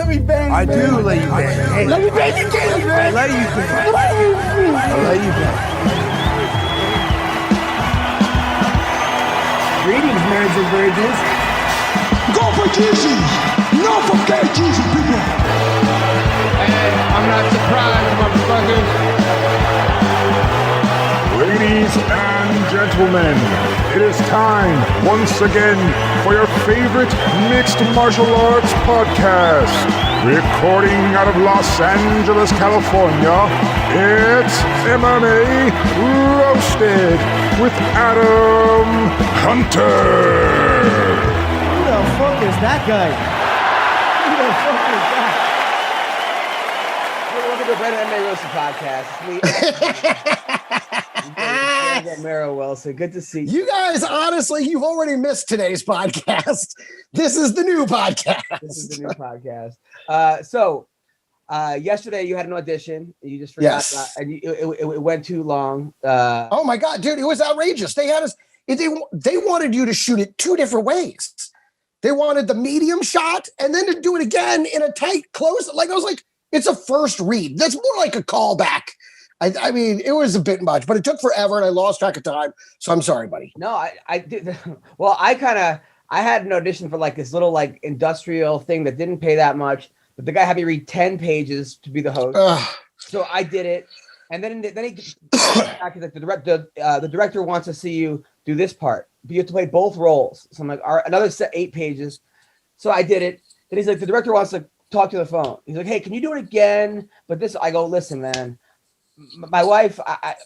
let me bang. I do let you bang. Hey, let me bang you, man. I let you bang. I let you bang. Greetings, marriage and virgins. Go for Jesus. No for gay Jesus, people. And I'm not surprised, motherfuckers. Ladies and gentlemen, it is time once again for your favorite mixed martial arts podcast. Recording out of Los Angeles, California, it's MMA Roasted with Adam Hunter. Who the fuck is that guy? Who the fuck is that? Welcome to the MMA Roasted Podcast. It's me, Mara Wilson. Good to see you. You guys, honestly, you've already missed today's podcast. This is the new podcast. So yesterday you had an audition. You just forgot. Yes. And it went too long. Oh my God, dude, it was outrageous. They had us. They wanted you to shoot it two different ways. They wanted the medium shot and then to do it again in a tight close. Like I was like, it's a first read. That's more like a callback. I mean, it was a bit much, but it took forever and I lost track of time. So I'm sorry, buddy. No, I did. Well, I had an audition for like this little like industrial thing that didn't pay that much, but the guy had me read 10 pages to be the host. So I did it. And then he like the director wants to see you do this part, but you have to play both roles. So I'm like, all right, another 8 pages. So I did it. Then he's like, the director wants to talk to the phone. He's like, hey, can you do it again? But this, I go, listen, man. My wife,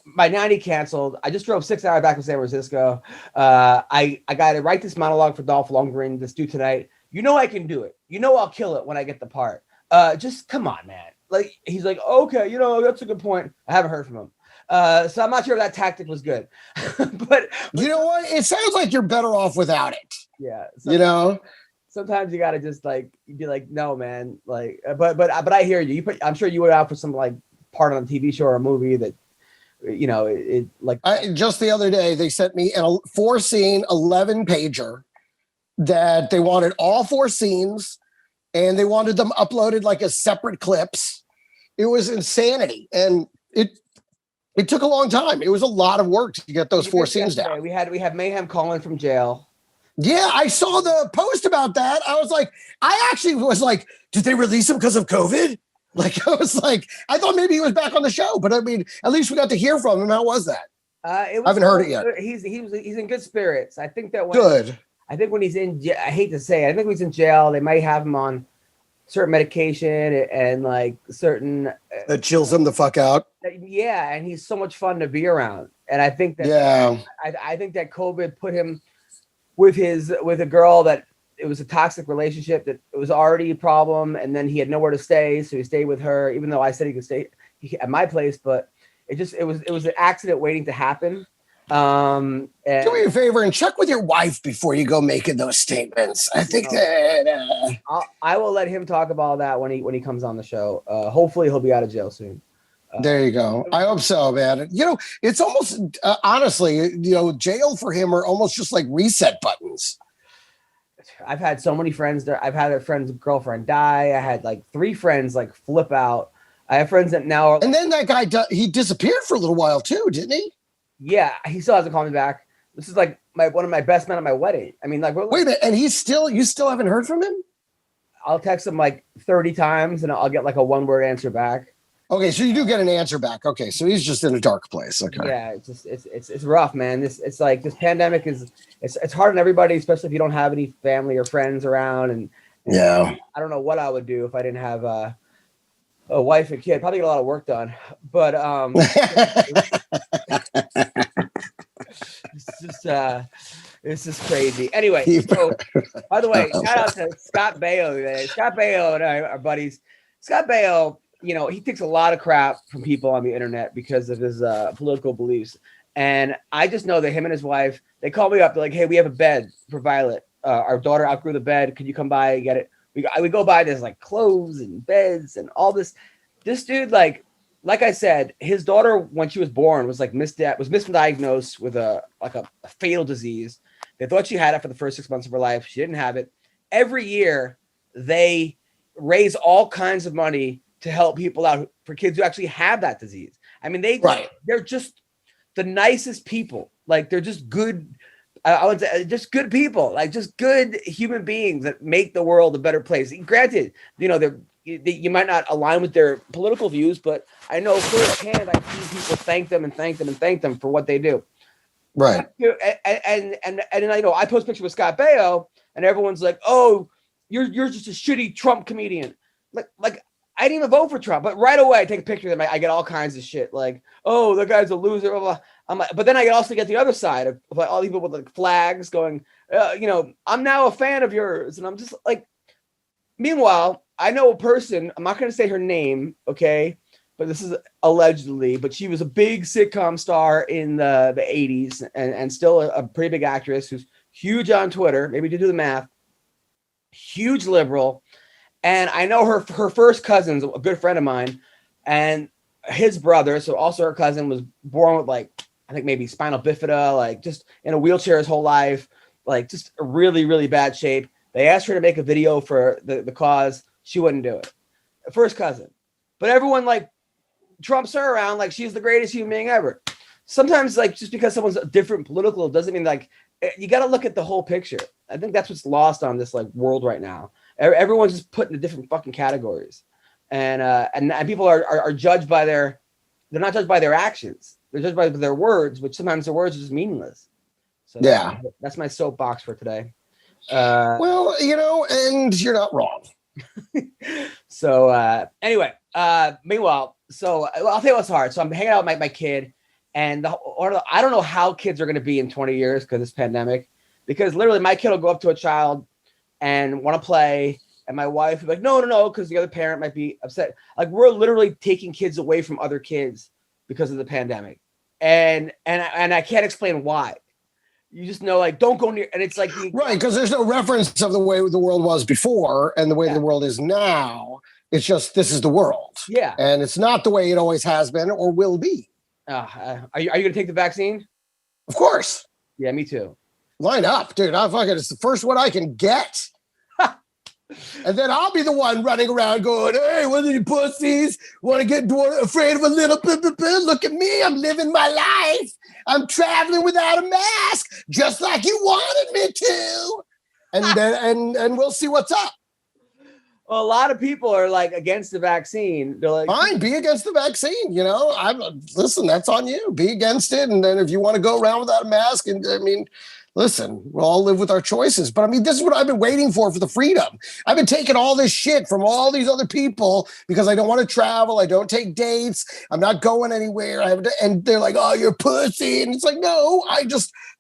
my nanny canceled. I just drove 6 hours back to San Francisco. I got to write this monologue for Dolph Lundgren that's due tonight. You know I can do it. You know I'll kill it when I get the part. Just come on, man. Like he's like, okay, that's a good point. I haven't heard from him. So I'm not sure if that tactic was good. but you know what? It sounds like you're better off without it. Yeah. Sometimes you gotta just like be like, no, man. Like, but I hear you. I'm sure you were out for some like part on a TV show or a movie that, just the other day, they sent me a 4-scene 11-pager that they wanted all 4 scenes and they wanted them uploaded like as separate clips. It was insanity. And it took a long time. It was a lot of work to get those 4 scenes down. We had Mayhem calling from jail. Yeah, I saw the post about that. I actually was like, did they release him because of COVID? Like, I was like, I thought maybe he was back on the show, but I mean, at least we got to hear from him. How was that? I haven't heard it yet. He's in good spirits. I think that when he's in, I hate to say it, I think when he's in jail, they might have him on certain medication and like certain that chills him the fuck out. Yeah, and he's so much fun to be around. And I think that I think that COVID put him with a girl that it was a toxic relationship, that it was already a problem, and then he had nowhere to stay, so he stayed with her, even though I said he could stay at my place, but it was an accident waiting to happen. And do me a favor and check with your wife before you go making those statements. I think that I will let him talk about that when he comes on the show. Hopefully he'll be out of jail soon. There you go. I hope so, man. It's almost honestly, jail for him are almost just like reset buttons. I've had so many friends there. I've had a friend's girlfriend die. I had like 3 friends like flip out. I have friends that now are, and then that guy he disappeared for a little while too, didn't he? Yeah, he still hasn't called me back. This is like one of my best men at my wedding. I mean, like, wait a minute, and you still haven't heard from him? I'll text him like 30 times and I'll get like a 1-word answer back. Okay, so you do get an answer back. Okay, so he's just in a dark place. Okay. Yeah, it's rough, man. It's like this pandemic it's hard on everybody, especially if you don't have any family or friends around. And yeah, I don't know what I would do if I didn't have a wife and kid. Probably get a lot of work done, but it's just crazy. Anyway, so by the way, shout out to Scott Baio today. Scott Baio and I are buddies. Scott Baio, he takes a lot of crap from people on the internet because of his political beliefs. And I just know that him and his wife, they call me up. They're like, hey, we have a bed for Violet. Our daughter outgrew the bed. Could you come by and get it? We go by, there's like clothes and beds and all this. This dude, like I said, his daughter, when she was born, was like misdiagnosed with a fatal disease. They thought she had it for the first 6 months of her life. She didn't have it. Every year, they raise all kinds of money to help people out for kids who actually have that disease. I mean, they're just the nicest people. Like they're just good. I would say just good people, like just good human beings that make the world a better place. Granted, you might not align with their political views, but I know firsthand I've seen people thank them for what they do. Right. And I post pictures with Scott Baio, and everyone's like, "Oh, you're just a shitty Trump comedian." Like I didn't even vote for Trump, but right away I take a picture of them. I get all kinds of shit like, "Oh, the guy's a loser." Blah, blah. I'm like, but then I also get the other side of like all these people with like flags going, I'm now a fan of yours, and I'm just like. Meanwhile, I know a person. I'm not going to say her name, okay? But this is allegedly. But she was a big sitcom star in the 80s, and still a pretty big actress who's huge on Twitter. Maybe to do the math. Huge liberal. And I know her first cousin's a good friend of mine, and his brother, so also her cousin, was born with like I think maybe spinal bifida, like just in a wheelchair his whole life, like just a really, really bad shape. They asked her to make a video for the cause. She wouldn't do it. First cousin. But everyone like trumps her around like she's the greatest human being ever. Sometimes like just because someone's different political doesn't mean like you got to look at the whole picture. I think that's what's lost on this like world right now. Everyone's just put into different fucking categories. And people are judged by they're not judged by their actions. They're judged by their words, which sometimes their words are just meaningless. So yeah, that's my soapbox for today. Well, and you're not wrong. So anyway, meanwhile, so I'll tell you what's hard. So I'm hanging out with my kid, and I don't know how kids are going to be in 20 years because of this pandemic, because literally my kid will go up to a child and want to play, and my wife will be like, no, because the other parent might be upset. Like we're literally taking kids away from other kids because of the pandemic, and I can't explain why. You just know, like, don't go near, and it's like right, because there's no reference of the way the world was before and the way the world is now. It's just this is the world, and it's not the way it always has been or will be. Are you going to take the vaccine? Of course. Yeah, me too. Line up, dude. It's the first one I can get. And then I'll be the one running around going, "Hey, what are you pussies? Want to get afraid of a little bit? Look at me. I'm living my life. I'm traveling without a mask, just like you wanted me to." And then and we'll see what's up. Well, a lot of people are like against the vaccine. They're like, fine, be against the vaccine. Listen, that's on you. Be against it. And then if you want to go around without a mask, listen, we'll all live with our choices. But this is what I've been waiting for the freedom. I've been taking all this shit from all these other people because I don't want to travel. I don't take dates. I'm not going anywhere. And they're like, "Oh, you're pussy." And it's like, no,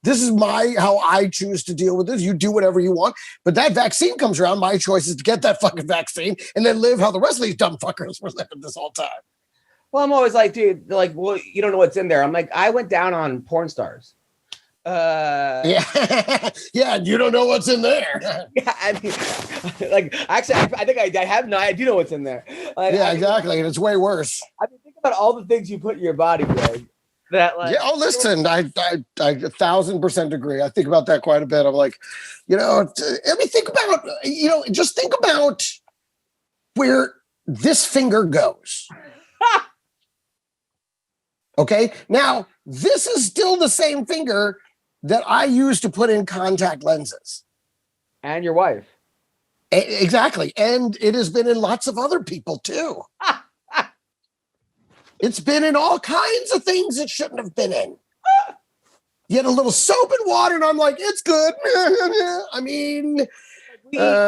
this is how I choose to deal with this. You do whatever you want. But that vaccine comes around. My choice is to get that fucking vaccine and then live how the rest of these dumb fuckers were living this whole time. Well, I'm always like, dude, they're like, well, you don't know what's in there. I'm like, I went down on porn stars. Yeah, you don't know what's in there. Yeah, actually, I think I have no. I do know what's in there. Exactly, and it's way worse. I mean, think about all the things you put in your body, Greg. Listen, I 1,000% agree. I think about that quite a bit. I'm like, think about, just think about where this finger goes. Okay, now this is still the same finger that I use to put in contact lenses. And your wife. Exactly. And it has been in lots of other people too. It's been in all kinds of things it shouldn't have been in. You had a little soap and water, and I'm like, it's good.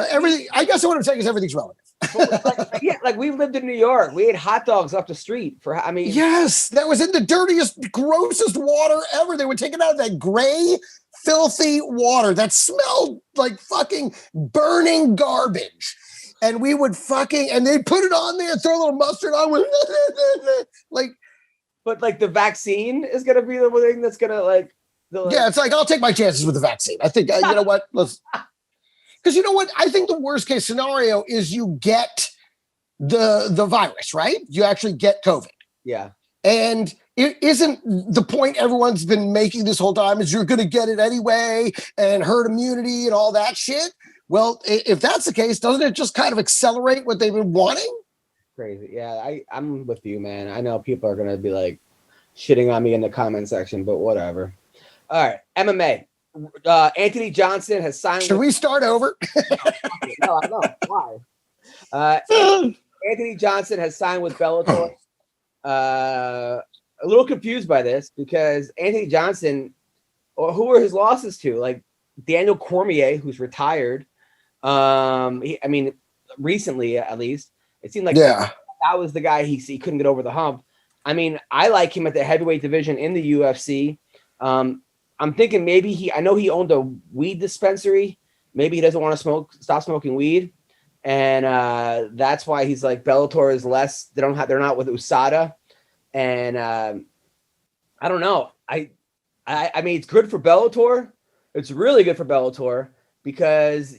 Everything. I guess what I'm saying is everything's relative. Like we lived in New York. We ate hot dogs off the street yes, that was in the dirtiest, grossest water ever. They would take it out of that gray, filthy water that smelled like fucking burning garbage. And we would and they'd put it on there and throw a little mustard on with But the vaccine is gonna be the thing that's gonna it's like I'll take my chances with the vaccine. I think you know what? Because you know what? I think the worst case scenario is you get the virus, right? You actually get COVID. Yeah. And it isn't the point everyone's been making this whole time is you're going to get it anyway and herd immunity and all that shit. Well, if that's the case, doesn't it just kind of accelerate what they've been wanting? Crazy. Yeah, I'm with you, man. I know people are gonna be like shitting on me in the comment section, but whatever. All right, MMA. Anthony Johnson has signed. Should we start over? No, I know why. Anthony Johnson has signed with Bellator. A little confused by this because Anthony Johnson, or who were his losses to? Like Daniel Cormier, who's retired. Recently at least, it seemed like that was the guy he couldn't get over the hump. I mean, I like him at the heavyweight division in the UFC. I'm thinking maybe I know he owned a weed dispensary. Maybe he doesn't want to stop smoking weed. And that's why he's like Bellator is less. They're not with USADA. And I don't know. I mean, it's good for Bellator. It's really good for Bellator because,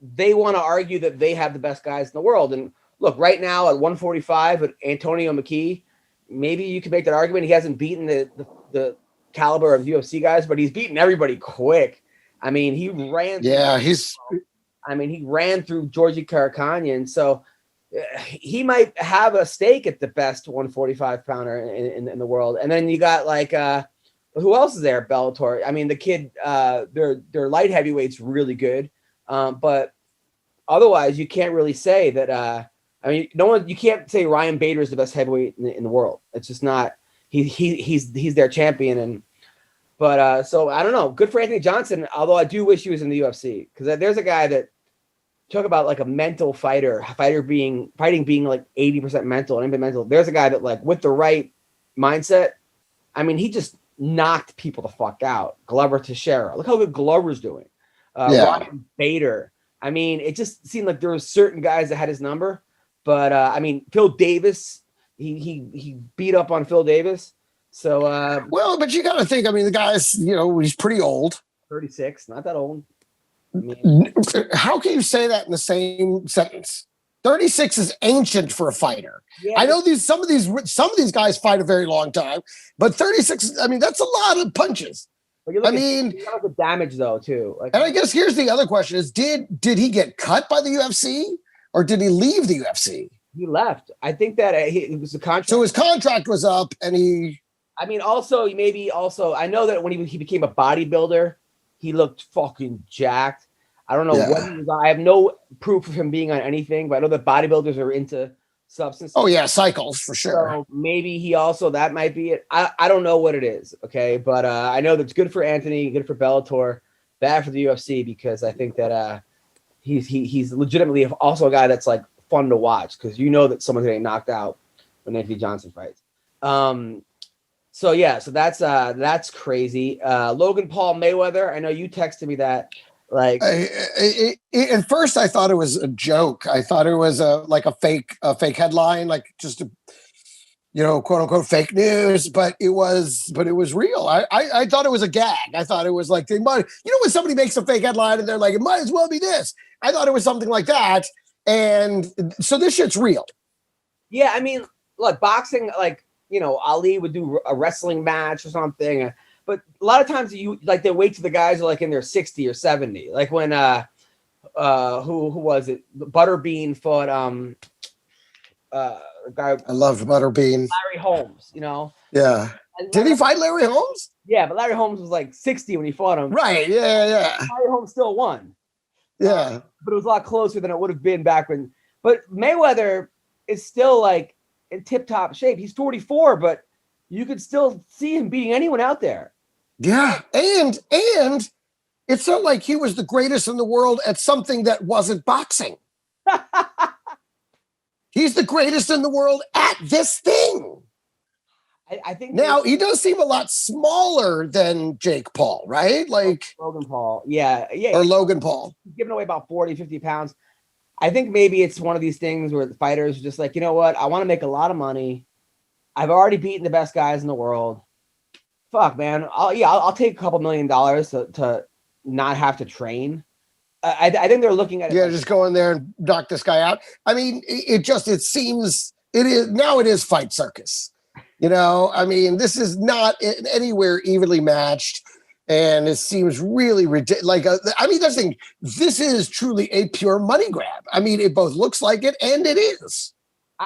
they want to argue that they have the best guys in the world. And look, right now at 145 with Antonio McKee, maybe you can make that argument. He hasn't beaten the caliber of UFC guys, but he's beaten everybody quick. I mean, he ran. Yeah, he ran through Georgie Karakhanyan. So he might have a stake at the best 145 pounder in the world. And then you got like, who else is there? Bellator. I mean, the kid, their light heavyweight's really good. But otherwise, you can't really say that. You can't say Ryan Bader is the best heavyweight in the world. It's just not. He's their champion, so I don't know. Good for Anthony Johnson. Although I do wish he was in the UFC because there's a guy that talk about like a mental fighting being like 80% mental and mental. There's a guy that like with the right mindset. I mean, he just knocked people the fuck out. Glover Teixeira. Look how good Glover's doing. Ryan Bader. I mean, it just seemed like there were certain guys that had his number, but Phil Davis, he beat up on Phil Davis. So but you got to think. I mean, the guy's he's pretty old. 36, not that old. I mean, how can you say that in the same sentence? 36 is ancient for a fighter. Yeah. I know some of these guys fight a very long time, but 36. I mean, that's a lot of punches. You got the damage though too. Like, and I guess here's the other question: is did he get cut by the UFC or did he leave the UFC? He left. I think that it was a contract. So his contract was up, and he. I mean, I know that when he became a bodybuilder, he looked fucking jacked. I don't know what he was on. I have no proof of him being on anything, but I know that bodybuilders are into substances. Oh yeah, cycles for sure. So maybe that might be it. I don't know what it is. Okay. But I know that's good for Anthony, good for Bellator, bad for the UFC because I think that he's legitimately also a guy that's like fun to watch because that someone's getting knocked out when Anthony Johnson fights. So that's crazy. Logan Paul Mayweather. I know you texted me that. Like at first I thought it was a joke. I thought it was a fake headline, like just a, quote unquote fake news, but it was real. I thought it was a gag. I thought it was like they might, when somebody makes a fake headline and they're like, it might as well be this. I thought it was something like that. And so this shit's real. Yeah. I mean, look, boxing, like, Ali would do a wrestling match or something. But a lot of times they wait till the guys are like in their 60 or 70. Like when who was it? Butterbean fought guy. I loved Butterbean. Larry Holmes, Yeah. Did he fight Larry Holmes? Yeah, but Larry Holmes was like 60 when he fought him. Right. Yeah. Larry Holmes still won. Yeah. But it was a lot closer than it would have been back when. But Mayweather is still like in tip-top shape. He's 44, but you could still see him beating anyone out there. Yeah, and it's not like he was the greatest in the world at something that wasn't boxing. He's the greatest in the world at this thing. I think now he does seem a lot smaller than Jake Paul, right? Like Logan Paul. Yeah. Or Logan Paul. He's giving away about 40, 50 pounds. I think maybe it's one of these things where the fighters are just like, you know what? I want to make a lot of money. I've already beaten the best guys in the world. Fuck, man. I'll take a couple $1 million to not have to train. I think they're looking at it. Yeah, just go in there and knock this guy out. I mean, it seems it is fight circus. I mean, this is not anywhere evenly matched. And it seems really ridiculous. Like, that's the thing. This is truly a pure money grab. I mean, it both looks like it, and it is.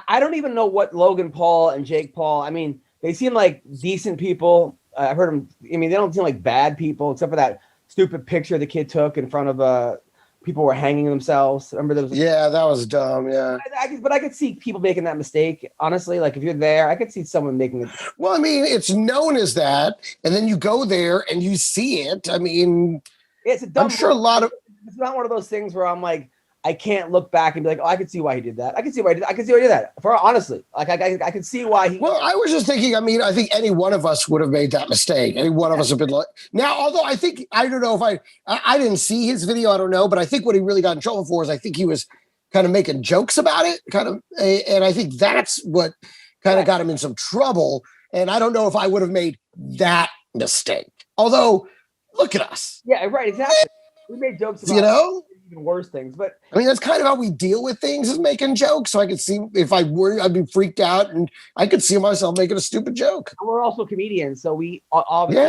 I don't even know what Logan Paul and Jake Paul. I mean, they seem like decent people. I've heard them. I mean, they don't seem like bad people, except for that stupid picture the kid took in front of people were hanging themselves. Remember there was that was dumb. Yeah. But I could see people making that mistake. Honestly, like if you're there, I could see someone making it. Well, I mean, it's known as that, and then you go there and you see it. I mean, it's a dumb. I'm sure a lot of. It's not one of those things where I'm like, I can't look back and be like, oh, I can see why he did that. I can see why he did. I can see why he did that. For honestly, like I can see why he. Well, I was just thinking. I mean, I think any one of us would have made that mistake. Any one of us have been like. Now, although I don't know if I didn't see his video. I don't know, but I think what he really got in trouble for is I think he was kind of making jokes about it, and I think that's what kind of got him in some trouble. And I don't know if I would have made that mistake. Although, look at us. Yeah, right. Exactly. We made jokes about even worse things, but I mean that's kind of how we deal with things, is making jokes. So I could see if I'd be freaked out, and I could see myself making a stupid joke. And we're also comedians, so we obviously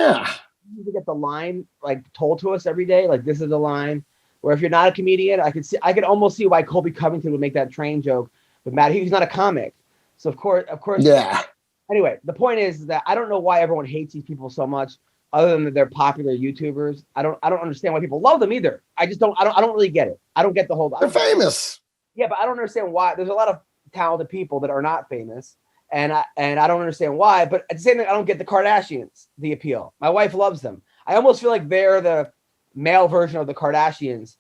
need to get the line like told to us every day. Like this is the line. Where if you're not a comedian, I could almost see why Colby Covington would make that train joke. But Matt, he's not a comic, so of course. Yeah. Anyway, the point is that I don't know why everyone hates these people so much. Other than that they're popular YouTubers, I don't understand why people love them either. I don't really get it. I don't get the whole. They're famous. Yeah, but I don't understand why. There's a lot of talented people that are not famous, and I don't understand why. But at the same time, I don't get the Kardashians, the appeal. My wife loves them. I almost feel like they're the male version of the Kardashians,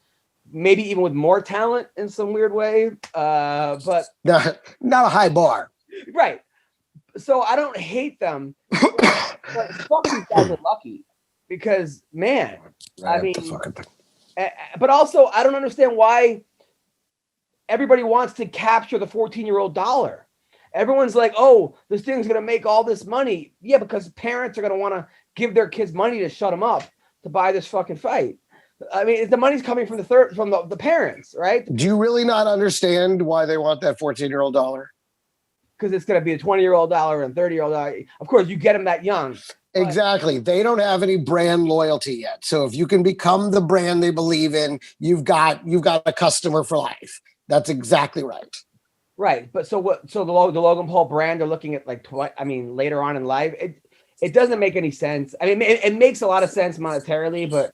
maybe even with more talent in some weird way. But not a high bar, right? So I don't hate them. But fuck these guys are lucky because, man, I mean, but also I don't understand why everybody wants to capture the 14-year-old dollar. Everyone's like, oh, this thing's going to make all this money. Yeah, because parents are going to want to give their kids money to shut them up to buy this fucking fight. I mean, the money's coming from the parents, right? Do you really not understand why they want that 14-year-old dollar? Because it's going to be a 20-year-old dollar and 30-year-old dollar. Of course, you get them that young. Exactly. They don't have any brand loyalty yet. So if you can become the brand they believe in, you've got a customer for life. That's exactly right. Right. But so what? So the Logan Paul brand are looking at like later on in life. It doesn't make any sense. I mean, it makes a lot of sense monetarily, but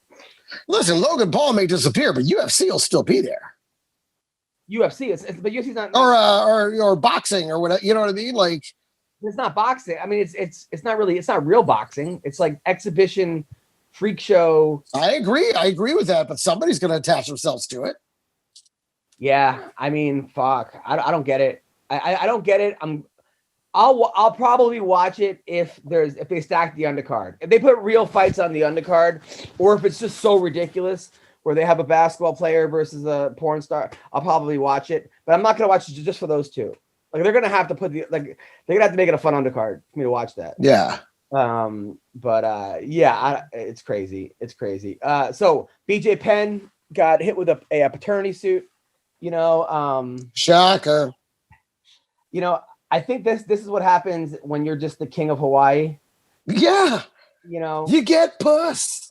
listen, Logan Paul may disappear, but UFC will still be there. UFC, but UFC's not or boxing or whatever. You know what I mean? Like it's not boxing. I mean, it's not real boxing. It's like exhibition, freak show. I agree with that. But somebody's going to attach themselves to it. Yeah, I mean, fuck. I don't get it. I don't get it. I'll probably watch it if they stack the undercard. If they put real fights on the undercard, or if it's just so ridiculous where they have a basketball player versus a porn star, I'll probably watch it. But I'm not gonna watch it just for those two. Like they're gonna have to they're gonna have to make it a fun undercard for me to watch that. Yeah. It's crazy. It's crazy. So BJ Penn got hit with a paternity suit. Shocker. I think this is what happens when you're just the king of Hawaii. Yeah. You get puss.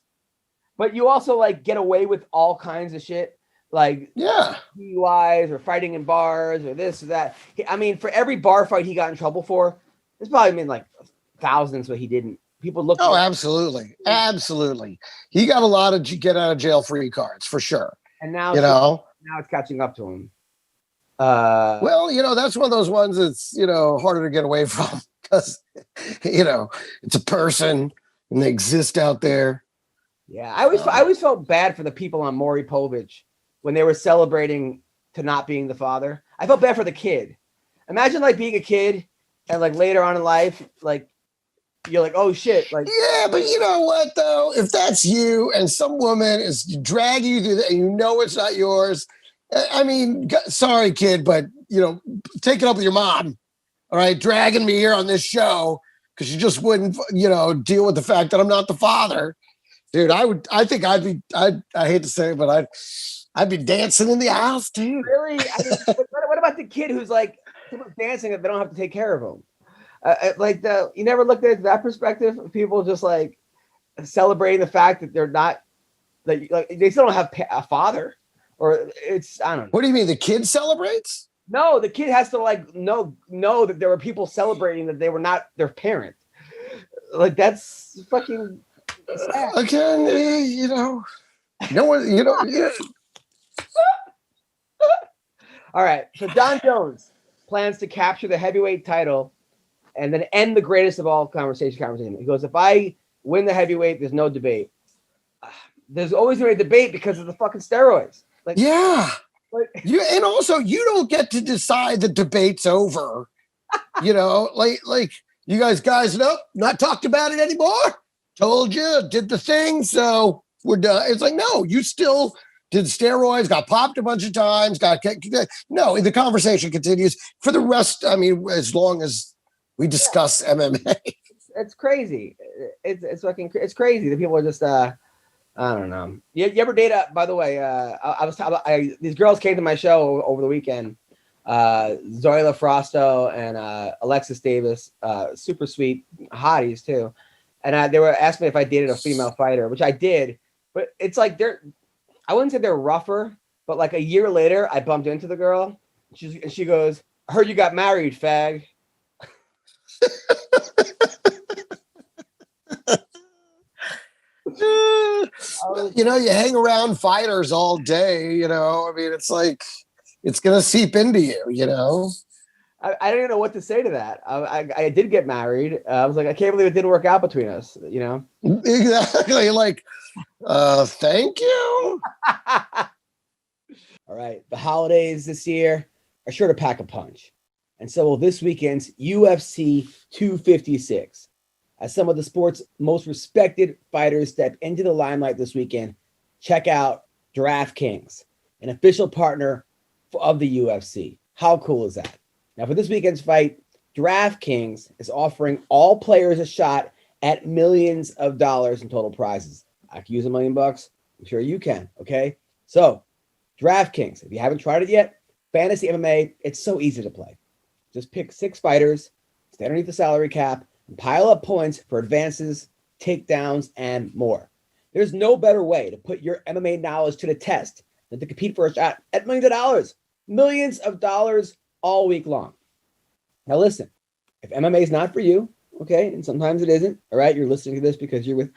But you also like get away with all kinds of shit. Like DUIs or fighting in bars or this or that. I mean, for every bar fight he got in trouble for, it's probably been like thousands, but he didn't. People look. Oh, absolutely. Absolutely. He got a lot of get out of jail free cards for sure. And now, now it's catching up to him. Well, that's one of those ones that's, harder to get away from because, it's a person and they exist out there. Yeah. I always felt bad for the people on Maury Povich when they were celebrating to not being the father. I felt bad for the kid. Imagine like being a kid and like later on in life, like you're like, oh shit. Like, yeah, but you know what though? If that's you and some woman is dragging you through that and it's not yours, I mean, sorry, kid, but, take it up with your mom. All right. Dragging me here on this show because you just wouldn't, deal with the fact that I'm not the father. Dude, I hate to say it, but I'd be dancing in the house, too. Really? I mean, what about the kid who's like dancing if they don't have to take care of him? You never looked at that perspective? People just like, celebrating the fact that they're not like they still don't have a father, or it's I don't know. What do you mean? The kid celebrates? No, the kid has to like know that there were people celebrating that they were not their parent. Like that's fucking sad. Again, no one, yeah. All right, so John Jones plans to capture the heavyweight title and then end the greatest of all conversation. He goes, if I win the heavyweight, there's no debate. There's always going to be a debate because of the fucking steroids. Like, Yeah. like, And also you don't get to decide the debate's over. Like you guys, nope, not talked about it anymore. Told you, did the thing, so we're done. It's like, no, you still did steroids, got popped a bunch of times, no, the conversation continues for the rest. I mean, as long as we discuss MMA. it's crazy. It's fucking it's crazy. The people are just I don't know. You ever date by the way, these girls came to my show over the weekend. Zoila Frosto and Alexis Davis, super sweet hotties too. And they were asking me if I dated a female fighter, which I did, but it's like I wouldn't say they're rougher, but like a year later, I bumped into the girl. She goes, I heard you got married, fag. You hang around fighters all day, I mean, it's like, it's going to seep into you, I don't even know what to say to that. I did get married. I was like, I can't believe it didn't work out between us, Exactly. Like, thank you. All right. The holidays this year are sure to pack a punch. And so will this weekend's UFC 256. As some of the sport's most respected fighters step into the limelight this weekend, check out DraftKings, an official partner of the UFC. How cool is that? Now, for this weekend's fight, DraftKings is offering all players a shot at millions of dollars in total prizes. I can use $1 million. I'm sure you can. Okay. So, DraftKings, if you haven't tried it yet, fantasy MMA, it's so easy to play. Just pick 6 fighters, stay underneath the salary cap, and pile up points for advances, takedowns, and more. There's no better way to put your MMA knowledge to the test than to compete for a shot at millions of dollars. Millions of dollars all week long. Now listen, if MMA is not for you, okay, and sometimes it isn't, all right, you're listening to this because you're with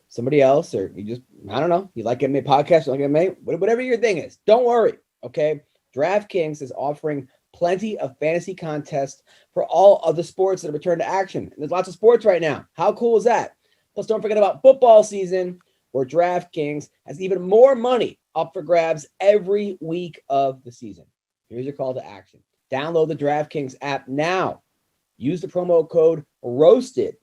somebody else, or you just, I don't know, you like MMA podcasts, you like MMA, whatever your thing is, don't worry, okay? DraftKings is offering plenty of fantasy contests for all of the sports that have returned to action. And there's lots of sports right now. How cool is that? Plus, don't forget about football season, where DraftKings has even more money up for grabs every week of the season. Here's your call to action. Download the DraftKings app now. Use the promo code ROASTED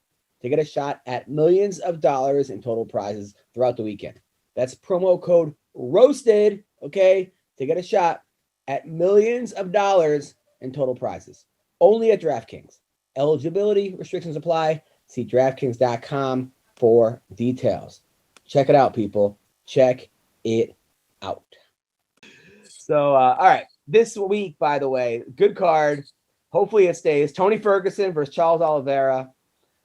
to get a shot at millions of dollars in total prizes throughout the weekend. That's promo code ROASTED, okay, to get a shot at millions of dollars in total prizes. Only at DraftKings. Eligibility restrictions apply. See DraftKings.com for details. Check it out, people. Check it out. So, all right. This week, by the way, good card. Hopefully it stays. Tony Ferguson versus Charles Oliveira.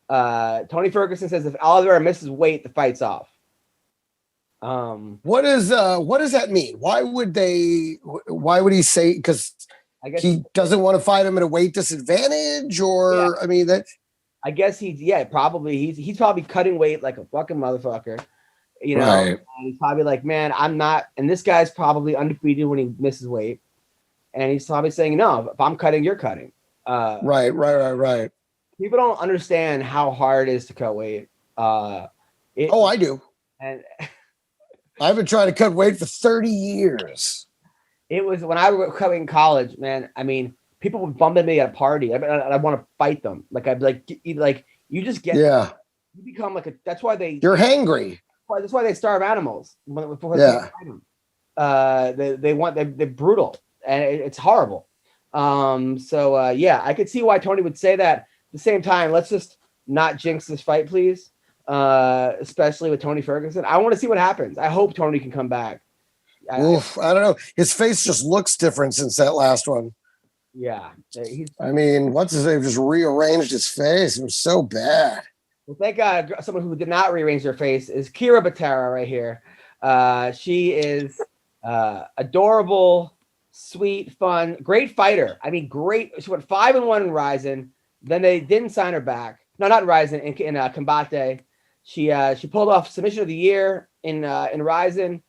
Tony Ferguson says if Oliveira misses weight, the fight's off. What does that mean? Why would he say, because he doesn't want to fight him at a weight disadvantage, or yeah. I mean that I guess he's probably cutting weight like a fucking motherfucker. Right. And he's probably like, man, I'm not, and this guy's probably undefeated when he misses weight. And he's probably saying, no, if I'm cutting, you're cutting. Right. People don't understand how hard it is to cut weight. I do. And I've been trying to cut weight for 30 years. It was when I was cutting college, man. I mean, people would bump into me at a party. I want to fight them. Like I'd be like, you just get, yeah. You become like that's why you're hangry. That's why they starve animals. Before yeah. They're brutal. And it's horrible. Yeah, I could see why Tony would say that. At the same time, let's just not jinx this fight, please. Especially with Tony Ferguson. I want to see what happens. I hope Tony can come back. I don't know. His face just looks different since that last one. Yeah. I mean, what's his name? Just rearranged his face. It was so bad. Well, thank God, someone who did not rearrange their face is Kyra Batara right here. She is adorable, sweet, fun, great fighter. I mean, great. She went 5-1 in Ryzen. Then they didn't sign her back. No, not in Ryzen. In Combate, she pulled off submission of the year in Ryzen,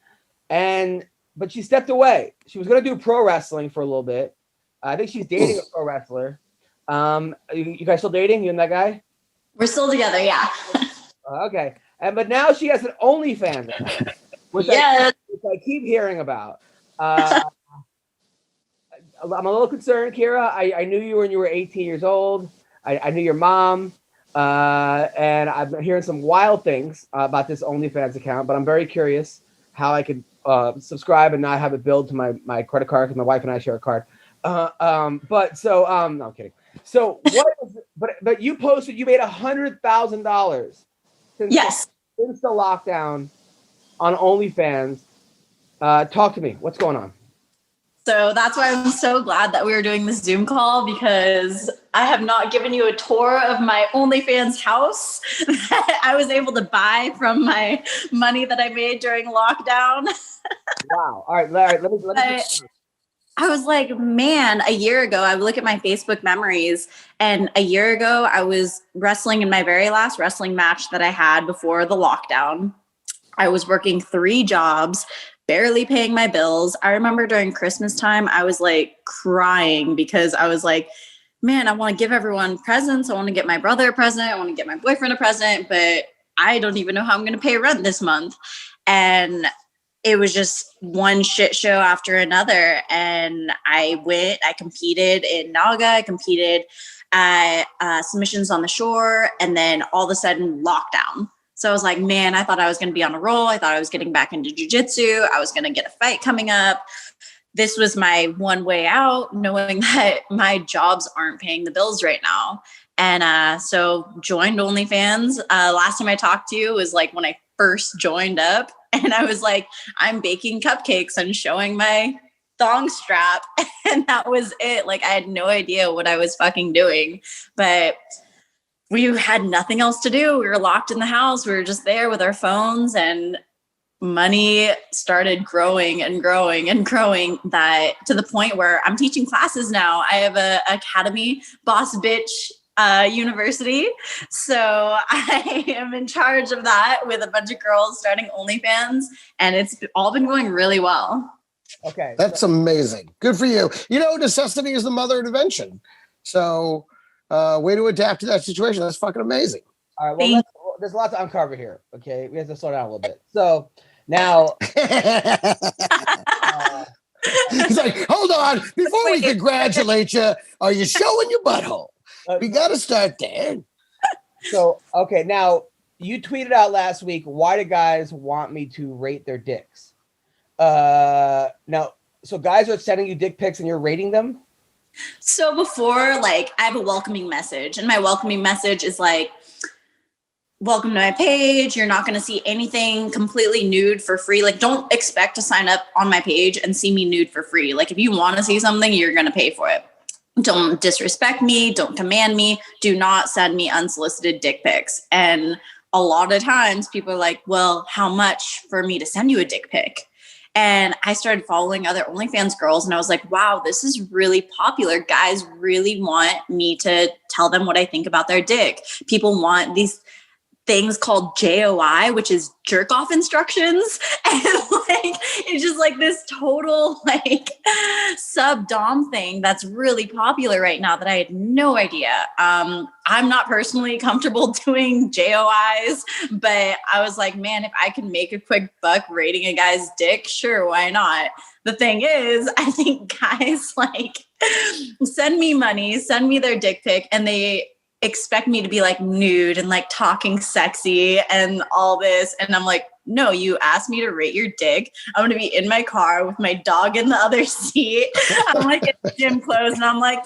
but she stepped away. She was going to do pro wrestling for a little bit. I think she's dating a pro wrestler. You guys still dating? You and that guy? We're still together, yeah. Okay. But now she has an OnlyFans account, which I keep hearing about. I'm a little concerned, Kyra. I knew you when you were 18 years old. I knew your mom. And I've been hearing some wild things about this OnlyFans account, but I'm very curious how I could subscribe and not have it billed to my credit card, because my wife and I share a card. No, I'm kidding. So but you posted, you made $100,000 since the lockdown on OnlyFans. Talk to me. What's going on? So that's why I'm so glad that we were doing this Zoom call, because I have not given you a tour of my OnlyFans house that I was able to buy from my money that I made during lockdown. Wow. All right. Let me I was like, man, a year ago, I would look at my Facebook memories, and a year ago, I was wrestling in my very last wrestling match that I had before the lockdown. I was working 3 jobs, barely paying my bills. I remember during Christmas time, I was like crying because I was like, man, I want to give everyone presents. I want to get my brother a present. I want to get my boyfriend a present, but I don't even know how I'm going to pay rent this month. And it was just one shit show after another. And I competed in Naga. I competed at Submissions on the Shore. And then all of a sudden, lockdown. So I was like, man, I thought I was going to be on a roll. I thought I was getting back into jiu-jitsu. I was going to get a fight coming up. This was my one way out, knowing that my jobs aren't paying the bills right now. And so joined OnlyFans. Last time I talked to you was like when I first joined up. And I was like, I'm baking cupcakes and showing my thong strap. And that was it. Like, I had no idea what I was fucking doing. But we had nothing else to do. We were locked in the house. We were just there with our phones, and money started growing and growing and growing, that to the point where I'm teaching classes now. I have a academy, Boss Bitch University. So I am in charge of that with a bunch of girls starting OnlyFans, and it's all been going really well. Okay. That's amazing. Good for you. You know, necessity is the mother of invention. So way to adapt to that situation. That's fucking amazing. All right. Well, there's a lot to uncover here. Okay. We have to slow down a little bit. So now. He's like, hold on. Before we congratulate you, are you showing your butthole? We got to start there. So, okay. Now, you tweeted out last week, why do guys want me to rate their dicks? Now, so guys are sending you dick pics and you're rating them? So before, like, I have a welcoming message, and my welcoming message is like, welcome to my page. You're not going to see anything completely nude for free. Like, don't expect to sign up on my page and see me nude for free. Like, if you want to see something, you're going to pay for it. Don't disrespect me. Don't command me. Do not send me unsolicited dick pics. And a lot of times people are like, well, how much for me to send you a dick pic? And I started following other OnlyFans girls, and I was like, wow, this is really popular. Guys really want me to tell them what I think about their dick. People want these things called JOI, which is jerk off instructions. And like, it's just like this total like sub dom thing that's really popular right now that I had no idea. I'm not personally comfortable doing JOIs, but I was like, man, if I can make a quick buck rating a guy's dick, sure, why not? The thing is, I think guys like send me money, send me their dick pic, and they expect me to be like nude and like talking sexy and all this. And I'm like, no, you asked me to rate your dick. I'm going to be in my car with my dog in the other seat. I'm like in gym clothes, and I'm like,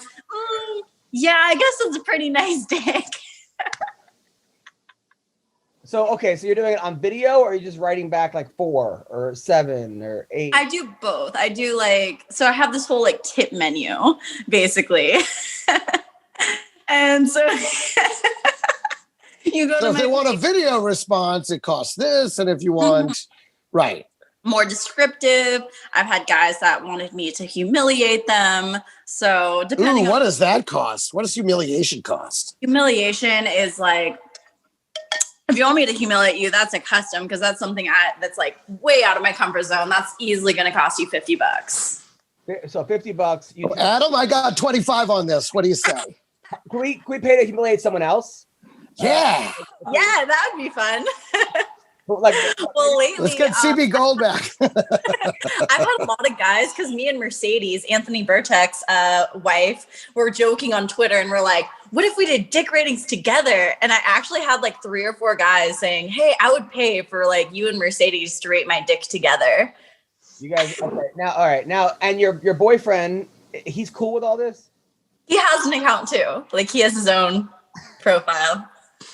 yeah, I guess it's a pretty nice dick. So, okay, so you're doing it on video, or are you just writing back like 4 or 7 or 8? I do both. I do like, so I have this whole like tip menu, basically. And so you you go So to if my they want a page, video response, it costs this. And if you want, right. more descriptive. I've had guys that wanted me to humiliate them. So depending Ooh, what on does that cost? What does humiliation cost? humiliation is like, if you want me to humiliate you, that's a custom because that's something that's like way out of my comfort zone. That's easily going to cost you $50. So $50. Adam, I got 25 on this. What do you say? Can we pay to humiliate someone else? Yeah. Yeah, that would be fun. Like, Well, lately, Let's get CB Gold back. I've had a lot of guys because me and Mercedes, Anthony Burtek's wife, were joking on Twitter and we're like, what if we did dick ratings together? And I actually had like 3 or 4 guys saying, hey, I would pay for like you and Mercedes to rate my dick together. You guys, okay. Now, all right. Now, and your boyfriend, he's cool with all this? He has an account too. Like he has his own profile.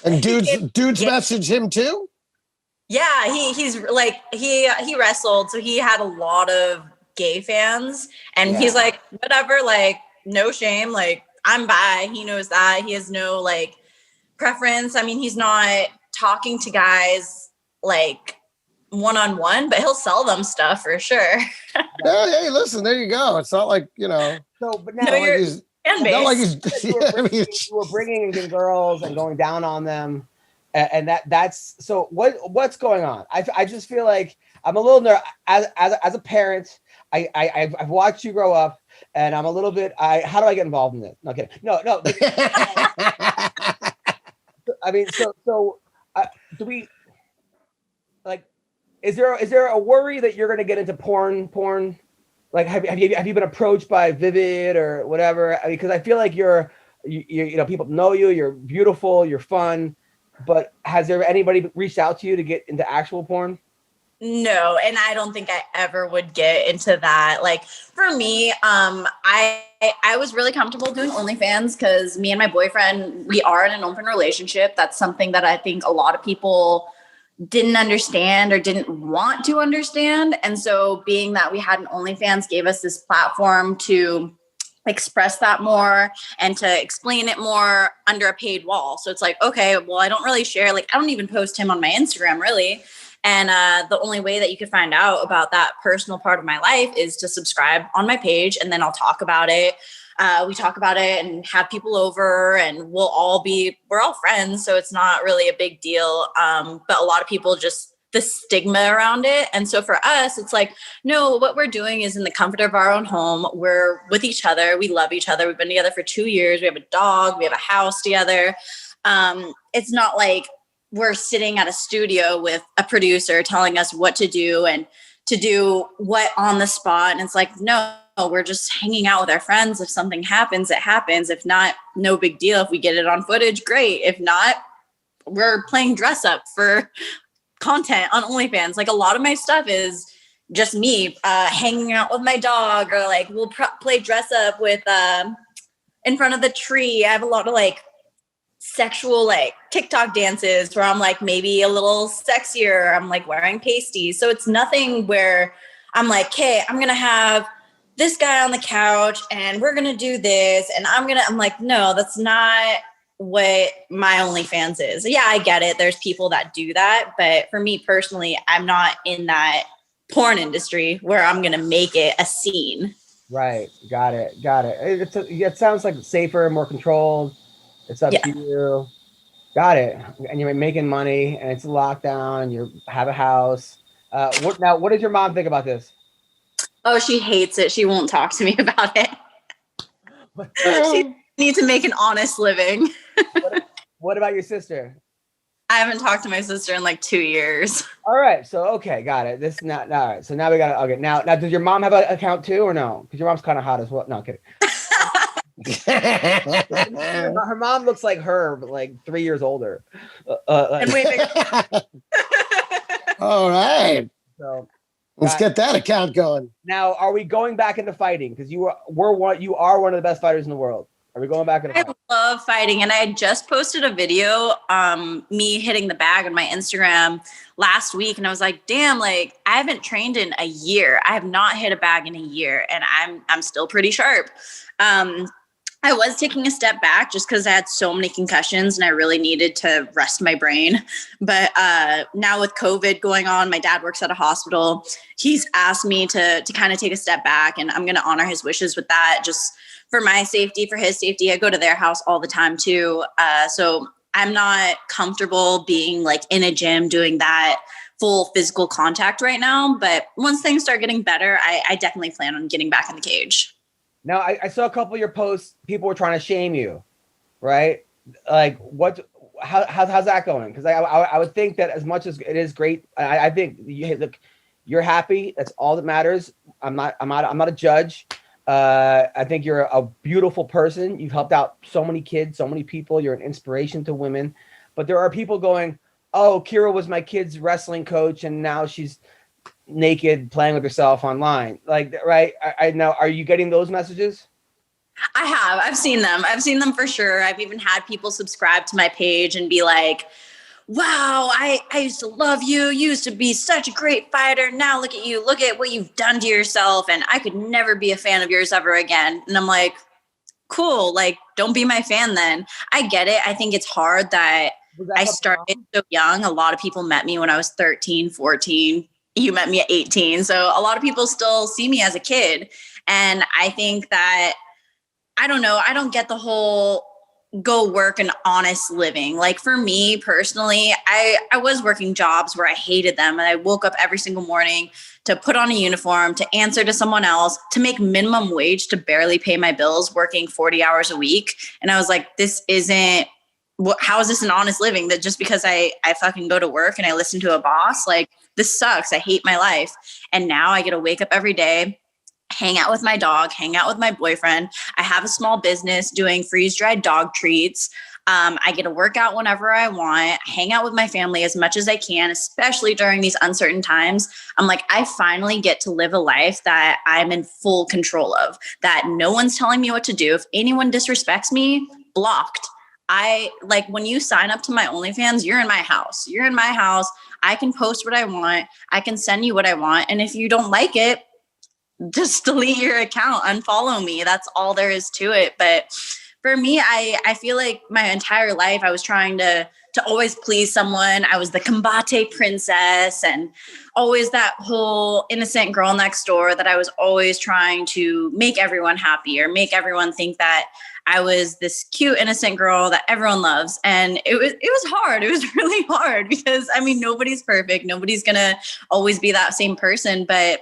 And dudes message him too? Yeah, he's like he wrestled, so he had a lot of gay fans, and he's like, whatever, like no shame, like I'm bi. He knows that. He has no like preference. I mean, he's not talking to guys like one-on-one, but he'll sell them stuff for sure. Hey, listen, there you go. It's not like, So, but now No, you're fan base. you were bringing in girls and going down on them. And that's so what's going on? I just feel like I'm a little nervous as a parent. I've watched you grow up, and I'm a little bit. How do I get involved in this? No kidding. No. I mean, so do we like? Is there a worry that you're going to get into porn? Like, have you been approached by Vivid or whatever? Because I feel like you know, people know you. You're beautiful. You're fun. But has there anybody reached out to you to get into actual porn? No, and I don't think I ever would get into that. Like for me, I was really comfortable doing OnlyFans because me and my boyfriend, we are in an open relationship. That's something that I think a lot of people didn't understand or didn't want to understand. And so being that we had an OnlyFans gave us this platform to express that more and to explain it more under a paid wall. So it's like, okay, well, I don't really share, like, I don't even post him on my Instagram really. And the only way that you can find out about that personal part of my life is to subscribe on my page. And then I'll talk about it. We talk about it and have people over, and we're all friends. So it's not really a big deal. But a lot of people just, the stigma around it. And so for us, it's like, no, what we're doing is in the comfort of our own home. We're with each other. We love each other. We've been together for 2 years. We have a dog. We have a house together. It's not like we're sitting at a studio with a producer telling us what to do and to do what on the spot. And it's like, no, we're just hanging out with our friends. If something happens, it happens. If not, no big deal. If we get it on footage, great. If not, we're playing dress up for content on OnlyFans. Like a lot of my stuff is just me hanging out with my dog, or like we'll play dress up with in front of the tree. I have a lot of like sexual like TikTok dances where I'm like maybe a little sexier. I'm like wearing pasties. So it's nothing where I'm like, okay, I'm gonna have this guy on the couch and we're gonna do this, and I'm like, no, that's not what my OnlyFans is. Yeah, I get it. There's people that do that. But for me personally, I'm not in that porn industry where I'm going to make it a scene. Right. Got it. It sounds like safer, more controlled. It's up to you. Got it. And you're making money and it's a lockdown and you have a house. What does your mom think about this? Oh, she hates it. She won't talk to me about it. She needs to make an honest living. What about your sister? I haven't talked to my sister in like 2 years. All right. So, okay. Got it. This is not all right. So now we got to, okay. Now, does your mom have an account too or no? Because your mom's kind of hot as well. No, I'm kidding. Her mom looks like her, but like 3 years older. And way bigger. All right. So let's get that account going. Now, are we going back into fighting? Because you are one of the best fighters in the world. Are we going back into fighting? I love fighting, and I had just posted a video, me hitting the bag on my Instagram last week, and I was like, damn, like I haven't trained in a year. I have not hit a bag in a year, and I'm still pretty sharp. I I was taking a step back just because I had so many concussions and I really needed to rest my brain. But now with COVID going on, my dad works at a hospital. He's asked me to kind of take a step back, and I'm going to honor his wishes with that, just for my safety, for his safety. I go to their house all the time too. So I'm not comfortable being like in a gym doing that full physical contact right now. But once things start getting better, I definitely plan on getting back in the cage. Now, I saw a couple of your posts. People were trying to shame you, right? Like, how's that going? Because I would think that as much as it is great, I think look, you're happy. That's all that matters. I'm not a judge. I think you're a beautiful person. You've helped out so many kids, so many people. You're an inspiration to women. But there are people going, "Oh, Kyra was my kid's wrestling coach, and now she's naked playing with herself online." Like, right? I know. Are you getting those messages? I have. I've seen them for sure. I've even had people subscribe to my page and be like, "Wow, I used to love you. You used to be such a great fighter. Now look at you. Look at what you've done to yourself. And I could never be a fan of yours ever again." And I'm like, cool. Like, don't be my fan then. I get it. I think it's hard that I started so young. A lot of people met me when I was 13, 14. You met me at 18. So a lot of people still see me as a kid. And I think that, I don't know, I don't get the whole go work an honest living. Like for me personally, I was working jobs where I hated them. And I woke up every single morning to put on a uniform, to answer to someone else, to make minimum wage, to barely pay my bills, working 40 hours a week. And I was like, how is this an honest living? That just because I fucking go to work and I listen to a boss, like this sucks. I hate my life. And now I get to wake up every day, hang out with my dog, hang out with my boyfriend. I have a small business doing freeze-dried dog treats. I get to work out whenever I want, hang out with my family as much as I can, especially during these uncertain times. I'm like, I finally get to live a life that I'm in full control of, that no one's telling me what to do. If anyone disrespects me, blocked. When you sign up to my OnlyFans, you're in my house. You're in my house. I can post what I want. I can send you what I want. And if you don't like it, just delete your account, unfollow me. That's all there is to it. But for me, I feel like my entire life I was trying to always please someone. I was the combate princess and always that whole innocent girl next door that I was always trying to make everyone happy or make everyone think that I was this cute, innocent girl that everyone loves. And it was hard. It was really hard because, I mean, nobody's perfect. Nobody's going to always be that same person. But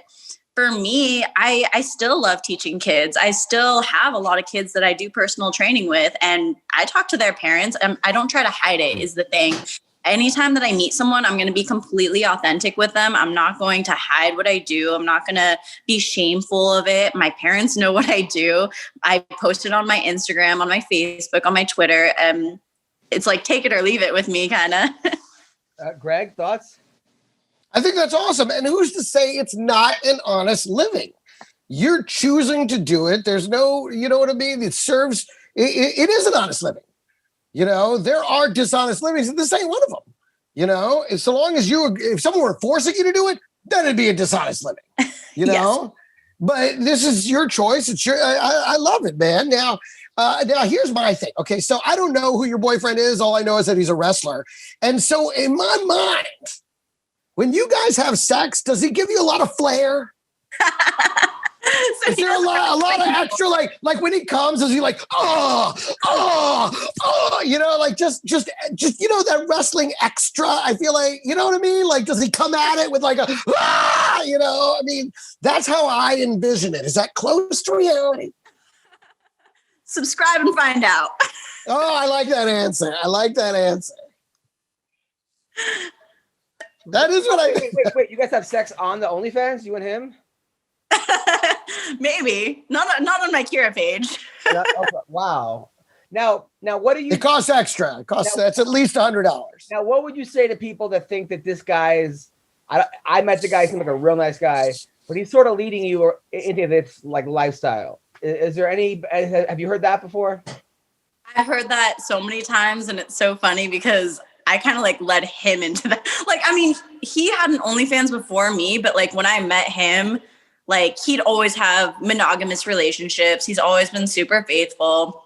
for me, I still love teaching kids. I still have a lot of kids that I do personal training with, and I talk to their parents. I don't try to hide it is the thing. Anytime that I meet someone, I'm going to be completely authentic with them. I'm not going to hide what I do. I'm not going to be shameful of it. My parents know what I do. I post it on my Instagram, on my Facebook, on my Twitter. It's like, take it or leave it with me, kind of. Greg, thoughts? I think that's awesome. And who's to say it's not an honest living? You're choosing to do it. There's no, you know what I mean? It is an honest living. You know, there are dishonest livings, and this ain't one of them. You know, so long as if someone were forcing you to do it, then it'd be a dishonest living. You know, yes. But this is your choice. It's your. I love it, man. Now here's my thing. Okay, so I don't know who your boyfriend is. All I know is that he's a wrestler, and so in my mind, when you guys have sex, does he give you a lot of flair? Is there a lot of extra, like when he comes, is he like, oh, you know, like just, you know, that wrestling extra, I feel like, you know what I mean? Like, does he come at it with like you know, I mean, that's how I envision it. Is that close to reality? Subscribe and find out. Oh, I like that answer. That is what Wait, you guys have sex on the OnlyFans, you and him? Maybe not on my Kyra page. Wow. Now, what do you? It costs extra. That's at least $100. Now, what would you say to people that think that this guy is? I met the guy. He seemed like a real nice guy, but he's sort of leading you into this like lifestyle. Is there any? Have you heard that before? I've heard that so many times, and it's so funny because I kind of like led him into that. Like, I mean, he had an OnlyFans before me, but like when I met him, like he'd always have monogamous relationships. He's always been super faithful.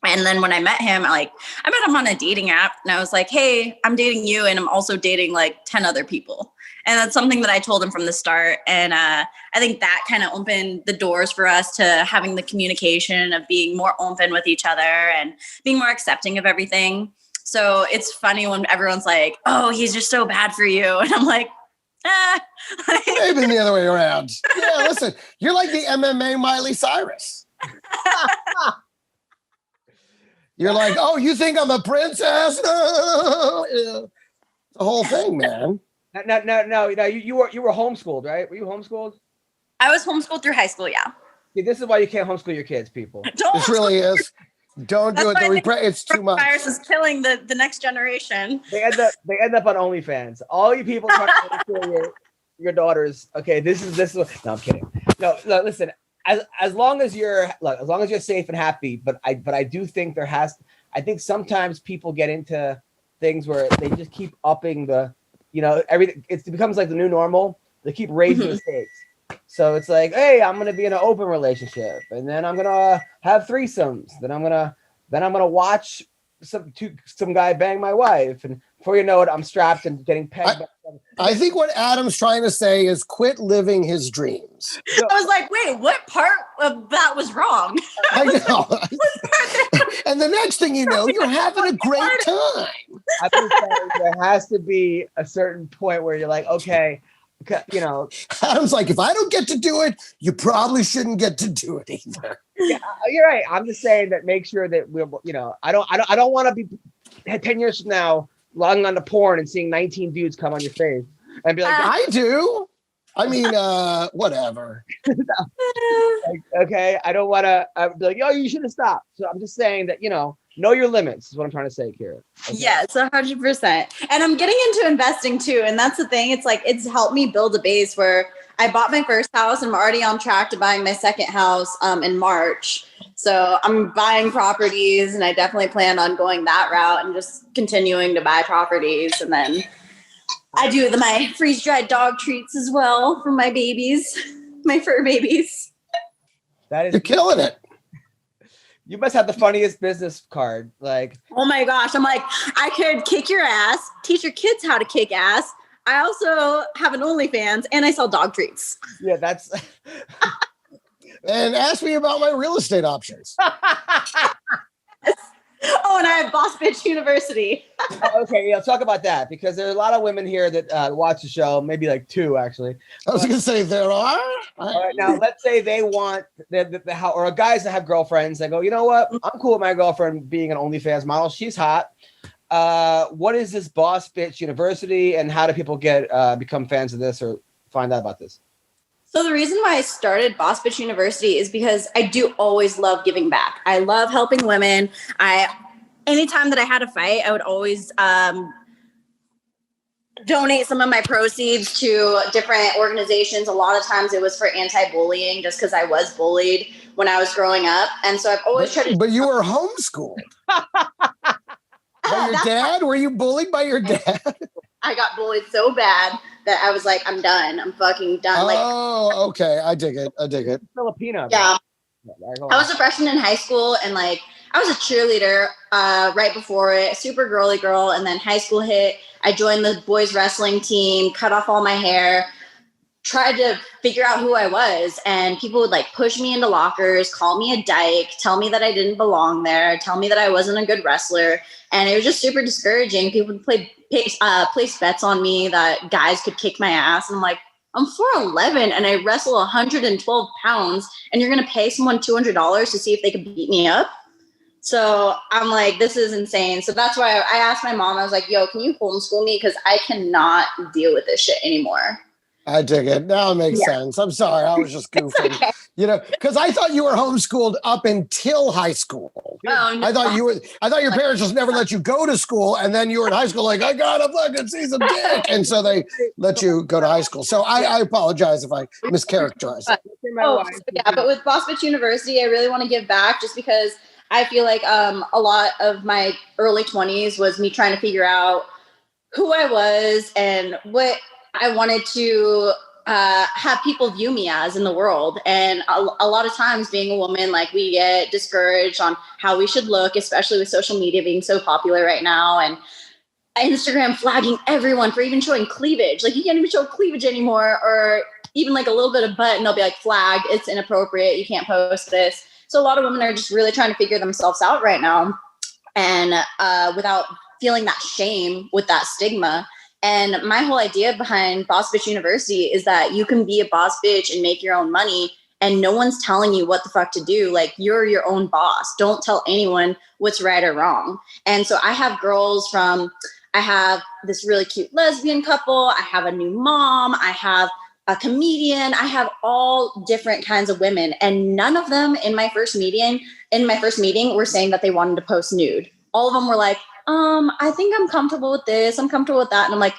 And then when I met him, I met him on a dating app and I was like, hey, I'm dating you. And I'm also dating like 10 other people. And that's something that I told him from the start. And I think that kind of opened the doors for us to having the communication of being more open with each other and being more accepting of everything. So it's funny when everyone's like, oh, he's just so bad for you. And I'm like, Maybe the other way around. Yeah, listen, you're like the MMA Miley Cyrus. You're like, oh, you think I'm a princess? The whole thing, man. No. You were homeschooled, right? Were you homeschooled? I was homeschooled through high school, yeah. See, this is why you can't homeschool your kids, people. This really is. Don't do it. It's too much. Virus is killing the next generation. They end up on OnlyFans. All you people trying to homeschool your daughters. Okay, this is. No, I'm kidding. No, listen. As long as you're safe and happy, but I do think I think sometimes people get into things where they just keep upping everything. It becomes like the new normal. They keep raising the stakes. So it's like, hey, I'm gonna be in an open relationship, and then I'm gonna have threesomes. Then I'm gonna watch some guy bang my wife, and before you know it, I'm strapped and getting pegged. I think what Adam's trying to say is quit living his dreams. I was like, wait, what part of that was wrong? I know. And the next thing you know, you're having a great time. I think there has to be a certain point where you're like, okay, Adam's like, if I don't get to do it, you probably shouldn't get to do it either. Yeah, you're right. I'm just saying that make sure that we're, I don't want to be 10 years from now logging onto porn and seeing 19 dudes come on your face and be like, I do. I mean, whatever. Okay, I don't want to be like, you should have stopped. So I'm just saying that, know your limits is what I'm trying to say, Kyra. Okay? Yes, 100%. And I'm getting into investing too. And that's the thing. It's like, it's helped me build a base where I bought my first house and I'm already on track to buying my second house in March. So I'm buying properties and I definitely plan on going that route and just continuing to buy properties. And then I do my freeze-dried dog treats as well for my babies, my fur babies. You're killing it. You must have the funniest business card. Like, oh my gosh. I'm like, I could kick your ass, teach your kids how to kick ass. I also have an OnlyFans and I sell dog treats. Yeah, that's. And ask me about my real estate options. Oh, and I have Boss Bitch University. Okay, talk about that because there are a lot of women here that watch the show, maybe like 2 actually. I was going to say there are. All right, now let's say they want or guys that have girlfriends. They go, you know what? I'm cool with my girlfriend being an OnlyFans model. She's hot. What is this Boss Bitch University, and how do people become fans of this or find out about this? So the reason why I started Boss Bitch University is because I do always love giving back. I love helping women. Anytime that I had a fight, I would always donate some of my proceeds to different organizations. A lot of times it was for anti-bullying just because I was bullied when I was growing up. And so I've always tried to... But you were homeschooled. By your dad? Were you bullied by your dad? I got bullied so bad that I was like, I'm done. I'm fucking done. Oh, okay. I dig it. Filipino. Yeah. I was a freshman in high school and I was a cheerleader right before it, super girly girl. And then high school hit. I joined the boys wrestling team, cut off all my hair, tried to figure out who I was. And people would push me into lockers, call me a dyke, tell me that I didn't belong there, tell me that I wasn't a good wrestler. And it was just super discouraging. People would place bets on me that guys could kick my ass. And I'm like, I'm 4'11" and I wrestle 112 pounds and you're going to pay someone $200 to see if they could beat me up. So I'm like, this is insane. So that's why I asked my mom, I was like, yo, can you homeschool me? Because I cannot deal with this shit anymore. I dig it. Now it makes sense. I'm sorry. I was just goofing. Okay. Because I thought you were homeschooled up until high school. Oh, no. I thought your parents just never let you go to school. And then you were in high school like, I got to fucking see some dick. And so they let you go to high school. So I apologize if I mischaracterized it. But with Boss Bitch University, I really want to give back just because I feel like a lot of my early 20s was me trying to figure out who I was and what I wanted to have people view me as in the world. And a lot of times being a woman, like we get discouraged on how we should look, especially with social media being so popular right now. And Instagram flagging everyone for even showing cleavage. Like you can't even show cleavage anymore, or even like a little bit of butt and they'll be like flagged. It's inappropriate. You can't post this. So a lot of women are just really trying to figure themselves out right now. And without feeling that shame with that stigma. And my whole idea behind Boss Bitch University is that you can be a boss bitch and make your own money and no one's telling you what the fuck to do. Like you're your own boss. Don't tell anyone what's right or wrong. And so I have girls I have this really cute lesbian couple. I have a new mom. I have a comedian. I have all different kinds of women. And none of them in my first meeting were saying that they wanted to post nude. All of them were like, I think I'm comfortable with this. I'm comfortable with that. And I'm like,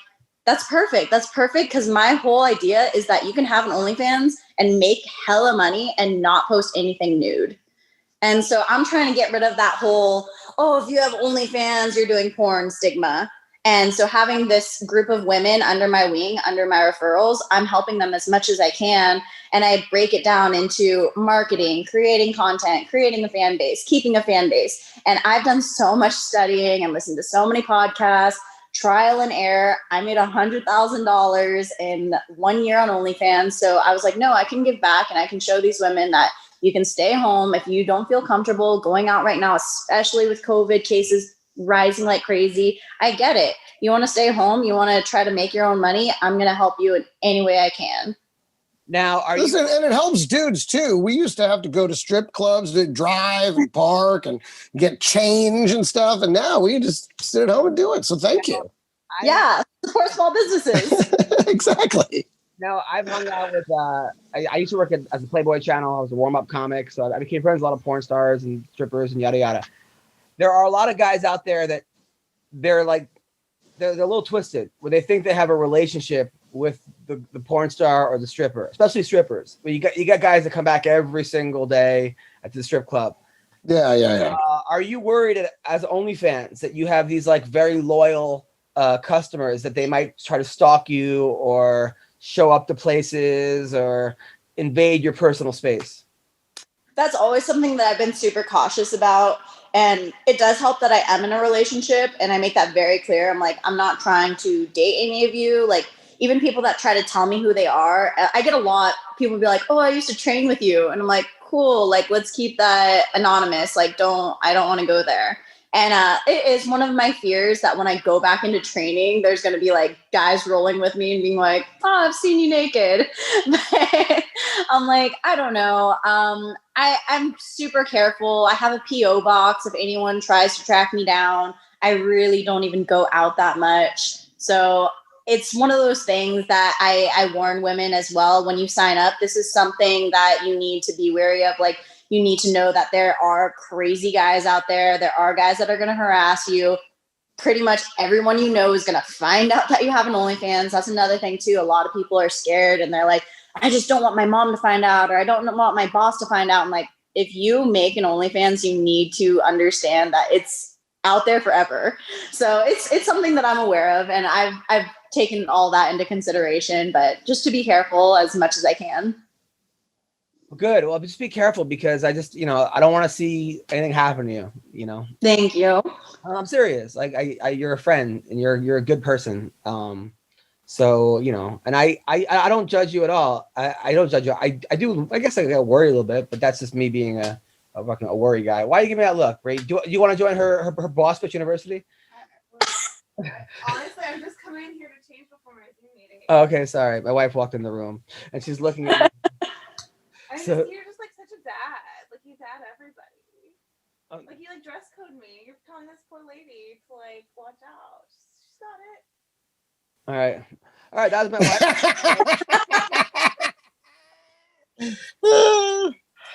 that's perfect. That's perfect. Because my whole idea is that you can have an OnlyFans and make hella money and not post anything nude. And so I'm trying to get rid of that whole, if you have OnlyFans, you're doing porn stigma. And so having this group of women under my wing, under my referrals, I'm helping them as much as I can. And I break it down into marketing, creating content, creating a fan base, keeping a fan base. And I've done so much studying and listened to so many podcasts, trial and error. I made $100,000 in 1 year on OnlyFans. So I was like, no, I can give back and I can show these women that you can stay home if you don't feel comfortable going out right now, especially with COVID cases rising like crazy. I get it. You want to stay home. You want to try to make your own money. I'm going to help you in any way I can. Now, and it helps dudes too. We used to have to go to strip clubs to drive and park and get change and stuff. And now we just sit at home and do it. So thank you. Support small businesses. Exactly. Now, I've hung out with, I used to work as a Playboy channel. I was a warm-up comic. So I became friends with a lot of porn stars and strippers and yada, yada. There are a lot of guys out there that they're a little twisted where they think they have a relationship with the porn star or the stripper, especially strippers. But you got guys that come back every single day at the strip club. Yeah. Are you worried as OnlyFans that you have these like very loyal customers that they might try to stalk you or show up to places or invade your personal space? That's always something that I've been super cautious about. And it does help that I am in a relationship and I make that very clear. I'm like, I'm not trying to date any of you. Like even people that try to tell me who they are, I get a lot. People be like, I used to train with you. And I'm like, cool. Like, let's keep that anonymous. Like, I don't want to go there. And it is one of my fears that when I go back into training, there's going to be like guys rolling with me and being like, I've seen you naked. But I'm like, I don't know. I'm super careful. I have a PO box if anyone tries to track me down. I really don't even go out that much. So it's one of those things that I warn women as well. When you sign up, this is something that you need to be wary of. Like, you need to know that there are crazy guys out there. There are guys that are going to harass you. Pretty much everyone you know is going to find out that you have an OnlyFans. That's another thing too. A lot of people are scared and they're like, I just don't want my mom to find out, or I don't want my boss to find out. I'm like, if you make an OnlyFans, you need to understand that it's out there forever. So it's something that I'm aware of, and I've taken all that into consideration, but just to be careful as much as I can. Good. Well, just be careful because I just, I don't want to see anything happen to you, Thank you. I'm serious. Like you're a friend and you're a good person. So, and I don't judge you at all. I don't judge you. I do. I guess I get worried a little bit, but that's just me being a worry guy. Why are you giving me that look, Ray? Do you want to join her Boss Bitch University? Honestly, I'm just coming in here to change before my Zoom meeting. Oh, okay. Sorry. My wife walked in the room and she's looking at me. You're just like such a dad. Like you dad everybody. Like you like dress code me. You're telling this poor lady to like watch out. She's got it. All right. That was my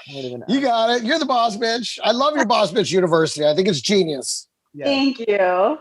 wife. You got it. You're the boss bitch. I love your Boss Bitch University. I think it's genius. Yeah. Thank you.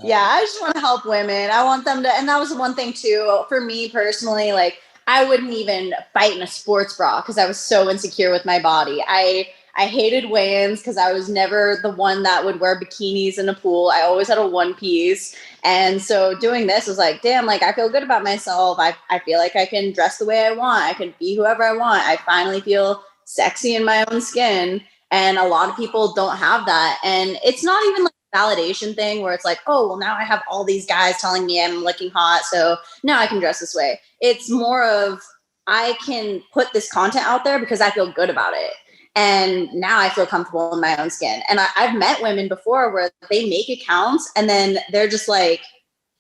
Yeah, I just want to help women. I want them to, and that was one thing too, for me personally, like I wouldn't even fight in a sports bra because I was so insecure with my body. I I hated weigh-ins because I was never the one that would wear bikinis in a pool. I always had a one piece. And so doing this was like, damn, like I feel good about myself. I feel like I can dress the way I want. I can be whoever I want. I finally feel sexy in my own skin. And a lot of people don't have that. And it's not even like a validation thing where it's like, oh, well, now I have all these guys telling me I'm looking hot, so now I can dress this way. It's more of I can put this content out there because I feel good about it. And now I feel comfortable in my own skin. And I've met women before where they make accounts and then they're just like,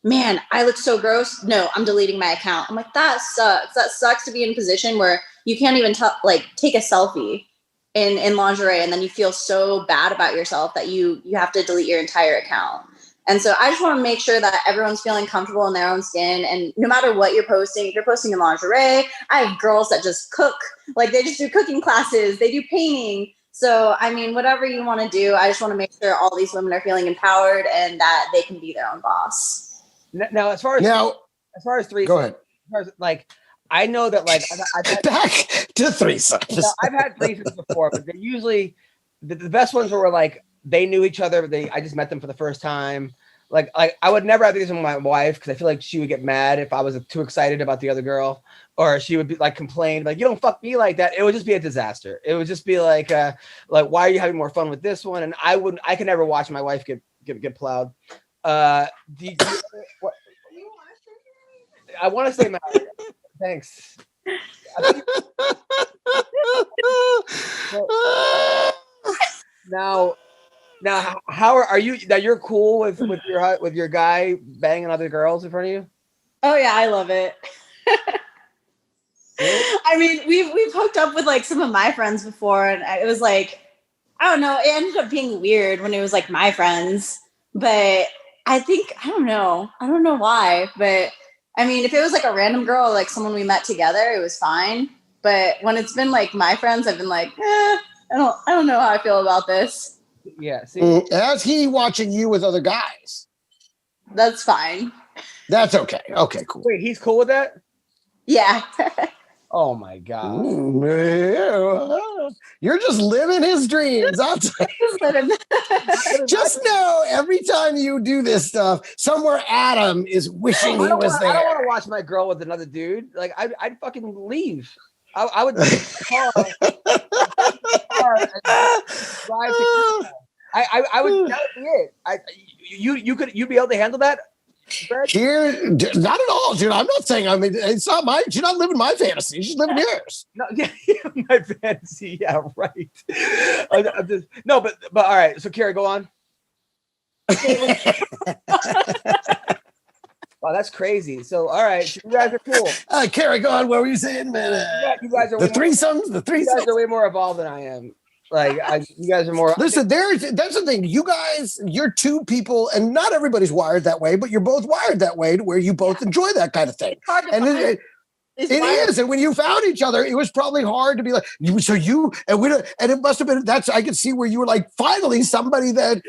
man, I look so gross. No, I'm deleting my account. I'm like, that sucks. That sucks to be in a position where you can't even take a selfie in lingerie and then you feel so bad about yourself that you have to delete your entire account. And so I just want to make sure that everyone's feeling comfortable in their own skin. And no matter what you're posting, if you're posting in lingerie, I have girls that just cook, like they just do cooking classes, they do painting. So, I mean, whatever you want to do, I just want to make sure all these women are feeling empowered and that they can be their own boss. Now, as far as threesomes, go ahead. Like, I know that like I've had, back to threesomes. I've had threesomes before, but they're usually the best ones were like they knew each other. I just met them for the first time. Like I would never have threesome with my wife because I feel like she would get mad if I was too excited about the other girl, or she would be like complain like you don't fuck me like that. It would just be a disaster. It would just be like why are you having more fun with this one? And I could never watch my wife get plowed. I want to stay married. Thanks. Now, how are you? That you're cool with your guy banging other girls in front of you? Oh yeah, I love it. I mean, we've hooked up with like some of my friends before, and it was like, I don't know, it ended up being weird when it was like my friends, but I don't know why, but I mean, if it was like a random girl, like someone we met together, it was fine. But when it's been like my friends, I've been like, I don't know how I feel about this. Yeah. See, as he watching you with other guys, that's fine. That's okay. Okay, cool. Wait, he's cool with that? Yeah. Oh my God. You're just living his dreams. I'll tell you. Just know every time you do this stuff, somewhere Adam is wishing he was there. I don't want to watch my girl with another dude. Like I'd fucking leave. I would take the car and drive to I would. That would be it. You'd be able to handle that. Here, not at all, dude. I'm not saying. I mean, it's not my. She's not living my fantasy. She's living yours. No, yeah, my fantasy. Yeah, right. No, but all right. So, Kyra, go on. Wow, that's crazy. So, all right, so you guys are cool. Kyra, go on. What were you saying, man? You guys are the threesomes. The threesomes. You guys are way more evolved than I am. Like, you guys are more. Listen, that's the thing. You guys, you're two people, and not everybody's wired that way, but you're both wired that way to where you both enjoy that kind of thing. And it is. And when you found each other, it was probably hard to be like, and it must have been, I could see where you were like, finally, somebody that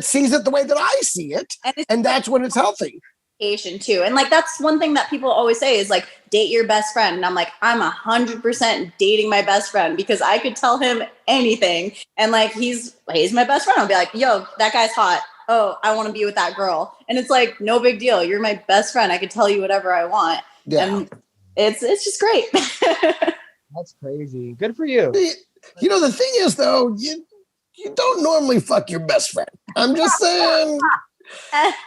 sees it the way that I see it. And that's when it's healthy. Too. And like, that's one thing that people always say is like, date your best friend. And I'm like, I'm 100% dating my best friend because I could tell him anything. And like, he's my best friend. I'll be like, yo, that guy's hot. Oh, I want to be with that girl. And it's like, no big deal. You're my best friend. I can tell you whatever I want. Yeah. And it's just great. That's crazy. Good for you. You know, the thing is though, you don't normally fuck your best friend. I'm just saying.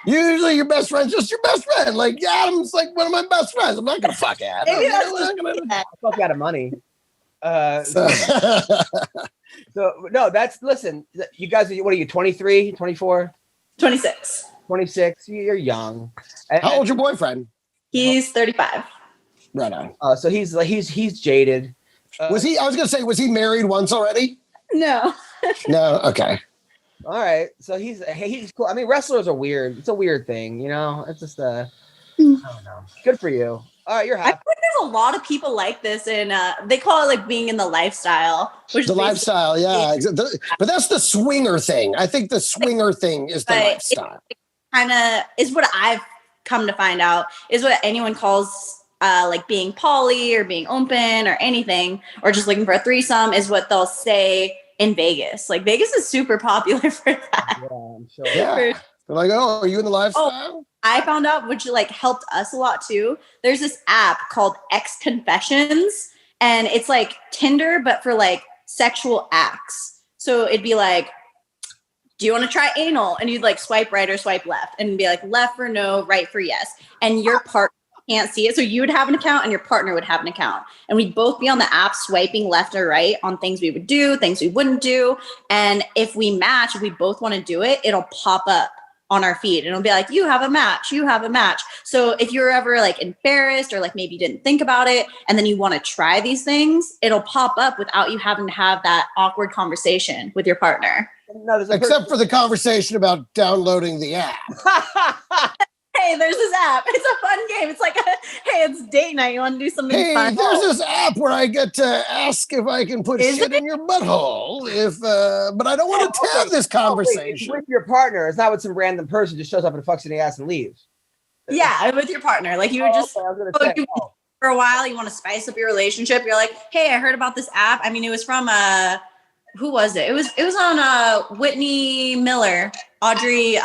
Usually your best friend's just your best friend. Like Adam's like one of my best friends. I'm not gonna fuck Adam. I fuck out of money. So no, listen, you guys, what are you, 23, 24? 26. 26. You're young. How old's your boyfriend? He's 35. Right on. So he's jaded. Was he married once already? No. No, okay. All right, so he's cool. I mean, wrestlers are weird. It's a weird thing, you know. It's just I don't know. Good for you. All right, you're happy. I think there's a lot of people like this, and they call it like being in the lifestyle. Which the lifestyle, yeah. But that's the swinger thing. I think the swinger thing is the lifestyle. Kind of is what I've come to find out is what anyone calls like being poly or being open or anything, or just looking for a threesome is what they'll say in Vegas. Like Vegas is super popular for that. Yeah, I'm sure. Yeah. They're like, oh, are you in the lifestyle? I found out, which like helped us a lot too. There's this app called X Confessions, and it's like Tinder, but for like sexual acts. So it'd be like, do you want to try anal? And you'd like swipe right or swipe left, and be like left for no, right for yes. And your partner can't see it. So you would have an account and your partner would have an account. And we'd both be on the app swiping left or right on things we would do, things we wouldn't do. And if we match, if we both want to do it, it'll pop up on our feed and it'll be like, you have a match, you have a match. So if you're ever like embarrassed or like maybe you didn't think about it and then you want to try these things, it'll pop up without you having to have that awkward conversation with your partner. No, except for the conversation about downloading the app. Hey, there's this app. It's a fun game. It's like, hey, it's date night. You want to do something fun? There's this app where I get to ask if I can put shit in your butthole. But I don't want to have this conversation. With your partner. It's not with some random person just shows up and fucks in the ass and leaves. Yeah, with your partner. Like you would just for a while, you want to spice up your relationship. You're like, hey, I heard about this app. I mean, it was from who was it? It was on Whitney Miller, Audrey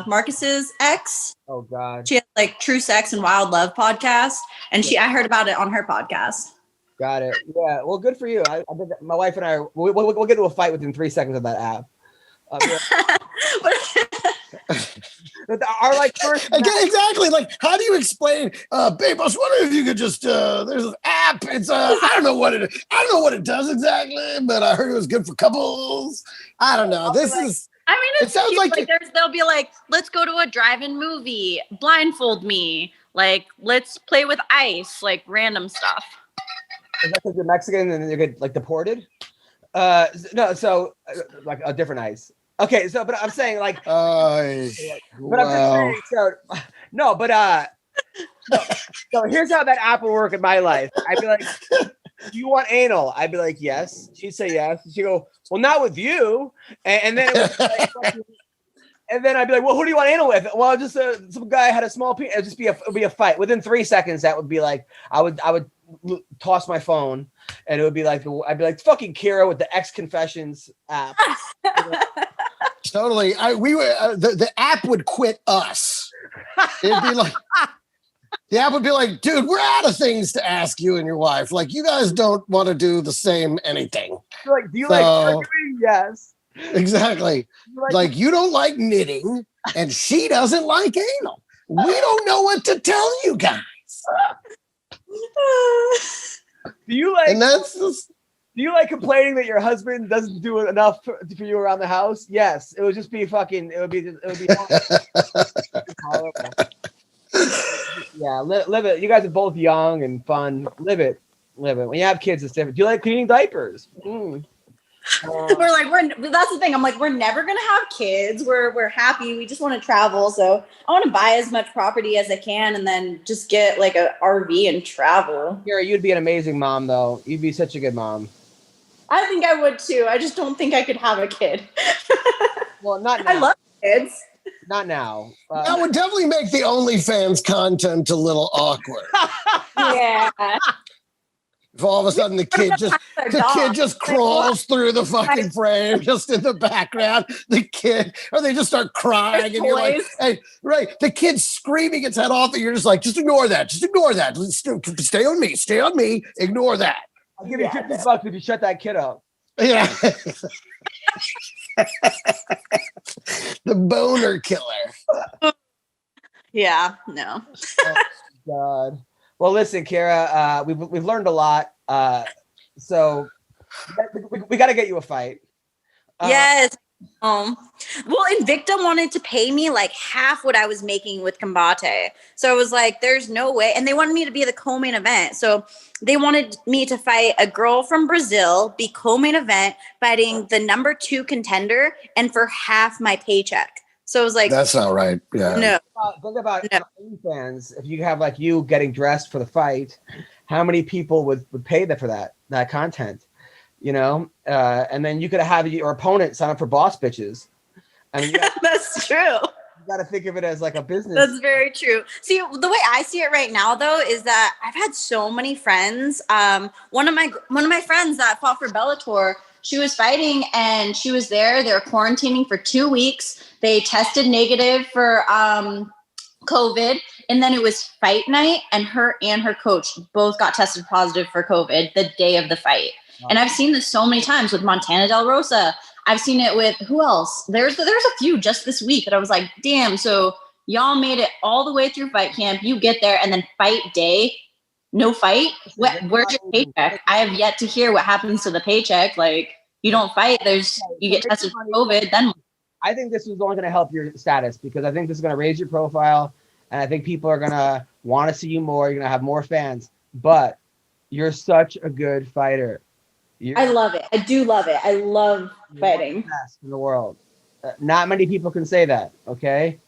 Marcus's ex. Oh God. She had like True Sex and Wild Love podcast, and I heard about it on her podcast. Got it. Yeah. Well, good for you. I think my wife and I we'll get into a fight within 3 seconds of that app. Our like first exactly. Like, how do you explain, babe? I was wondering if you could just there's an app. It's I don't know what it does exactly, but I heard it was good for couples. I don't know. I mean, it sounds like they'll be like, let's go to a drive-in movie, blindfold me, like let's play with ice, like random stuff. Is that because you're Mexican and you get like deported? No, so like a different ice. Okay, so but I'm saying like, I'm just saying, so here's how that app would work in my life. I'd be like, do you want anal? I'd be like, yes. She'd say yes. She'd go, well, not with you. And then it was like, and then I'd be like, well, who do you want anal with? Well, just some guy had a small penis. It'd be a fight. Within 3 seconds, that would be like, I would toss my phone, and it would be like, I'd be like, fucking Kyra with the X Confessions app. Totally. The app would quit us. It'd be like, the app would be like, dude, we're out of things to ask you and your wife. Like, you guys don't want to do the same anything. Like, do you like arguing? Yes. Exactly. Like, you don't like knitting, and she doesn't like anal. We don't know what to tell you guys. Do you like? And that's just. Do you like complaining that your husband doesn't do enough for you around the house? Yes. It would just be fucking. It would be horrible. Yeah, live it. You guys are both young and fun. Live it. When you have kids, it's different. Do you like cleaning diapers? That's the thing. I'm like, we're never gonna have kids. We're happy. We just want to travel. So I want to buy as much property as I can, and then just get like a RV and travel. Kyra, you'd be an amazing mom, though. You'd be such a good mom. I think I would too. I just don't think I could have a kid. Well, not now. I love kids. Not now. That would definitely make the OnlyFans content a little awkward. Yeah. If all of a sudden the kid just crawls through the fucking frame, just in the background, or they just start crying, and you're like, hey, right, the kid's screaming its head off, and you're just like, just ignore that. Stay on me, ignore that. I'll give you $50 if you shut that kid up. Yeah. The boner killer. Yeah, no. Oh, God. Well, listen, Kyra, we've learned a lot. So we got to get you a fight. Yes. Well, Invicta wanted to pay me like half what I was making with Combate. So I was like, there's no way. And they wanted me to be the co-main event. So they wanted me to fight a girl from Brazil, be co-main event, fighting the number 2 contender, and for half my paycheck. So I was like, that's not right. Yeah. No. Think about fans. If you have like you getting dressed for the fight, how many people would pay for that content? You know, and then you could have your opponent sign up for boss bitches. I mean, that's true. You got to think of it as like a business. That's very true. See, the way I see it right now, though, is that I've had so many friends. One of my friends that fought for Bellator, She was fighting and she was there. They were quarantining for 2 weeks. They tested negative for COVID. And then it was fight night, and her coach both got tested positive for COVID the day of the fight. Wow. And I've seen this so many times with Montana Del Rosa. I've seen it with who else? There's a few just this week that I was like, damn. So y'all made it all the way through fight camp. You get there, and then fight day, no fight. Where's your paycheck? I have yet to hear what happens to the paycheck. Like, you don't fight. You get tested for COVID. Then I think this is only going to help your status, because I think this is going to raise your profile. And I think people are going to want to see you more. You're going to have more fans. But you're such a good fighter. I love it. I do love it. I love fighting. The best in the world. Not many people can say that. Okay.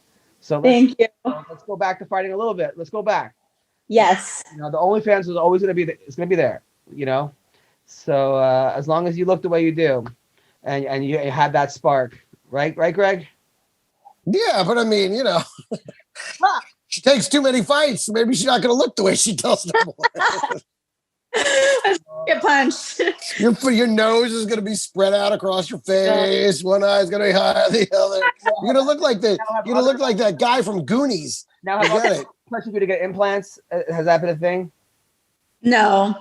So thank you. Let's go back to fighting a little bit. Let's go back. Yes. The OnlyFans is always going to be. It's going to be there. So as long as you look the way you do, and you have that spark, right, Greg? Yeah, but I mean, she takes too many fights. Maybe she's not going to look the way she does now. Get punched. Your nose is going to be spread out across your face. One eye is going to be higher than the other. You're going to look like that guy from Goonies. Now, have pressure you to get implants? Has that been a thing? No.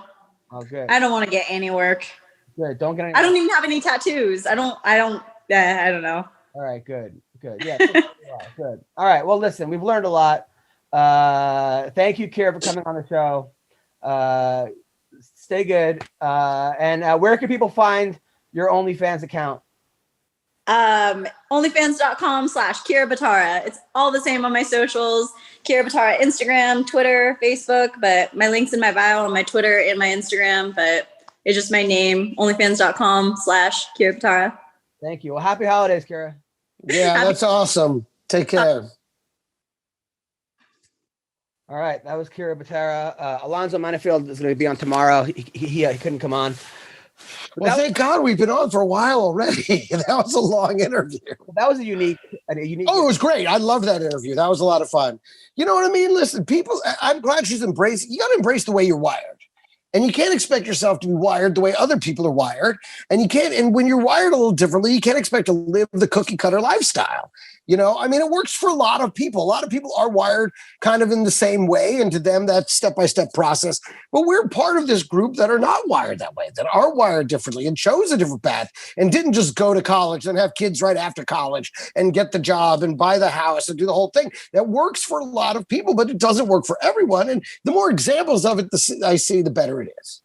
Oh, good. I don't want to get any work. Good. Don't get any. I don't even have any tattoos. I don't know. All right. Good. Yeah. Good. All right. Well, listen, we've learned a lot. Thank you, Kyra, for coming on the show. Stay good. And where can people find your OnlyFans account? Onlyfans.com/Kyra Batara. It's all the same on my socials. Kyra Batara, Instagram, Twitter, Facebook, but my link's in my bio on my Twitter and my Instagram, but it's just my name, onlyfans.com/Kyra Batara. Thank you. Well, happy holidays, Kyra. Yeah, that's awesome. Take care. All right, that was Kyra Batara. Alonzo Manifield is going to be on tomorrow. He couldn't come on. Well, thank God we've been on for a while already. That was a long interview. That was a unique. Oh, it was great. I loved that interview. That was a lot of fun. You know what I mean? Listen, people, I'm glad she's embraced. You got to embrace the way you're wired. And you can't expect yourself to be wired the way other people are wired. And when you're wired a little differently, you can't expect to live the cookie cutter lifestyle. I mean, it works for a lot of people. A lot of people are wired kind of in the same way. And to them, that's step-by-step process. But we're part of this group that are not wired that way, that are wired differently and chose a different path and didn't just go to college and have kids right after college and get the job and buy the house and do the whole thing. That works for a lot of people, but it doesn't work for everyone. And the more examples of it I see, the better it is.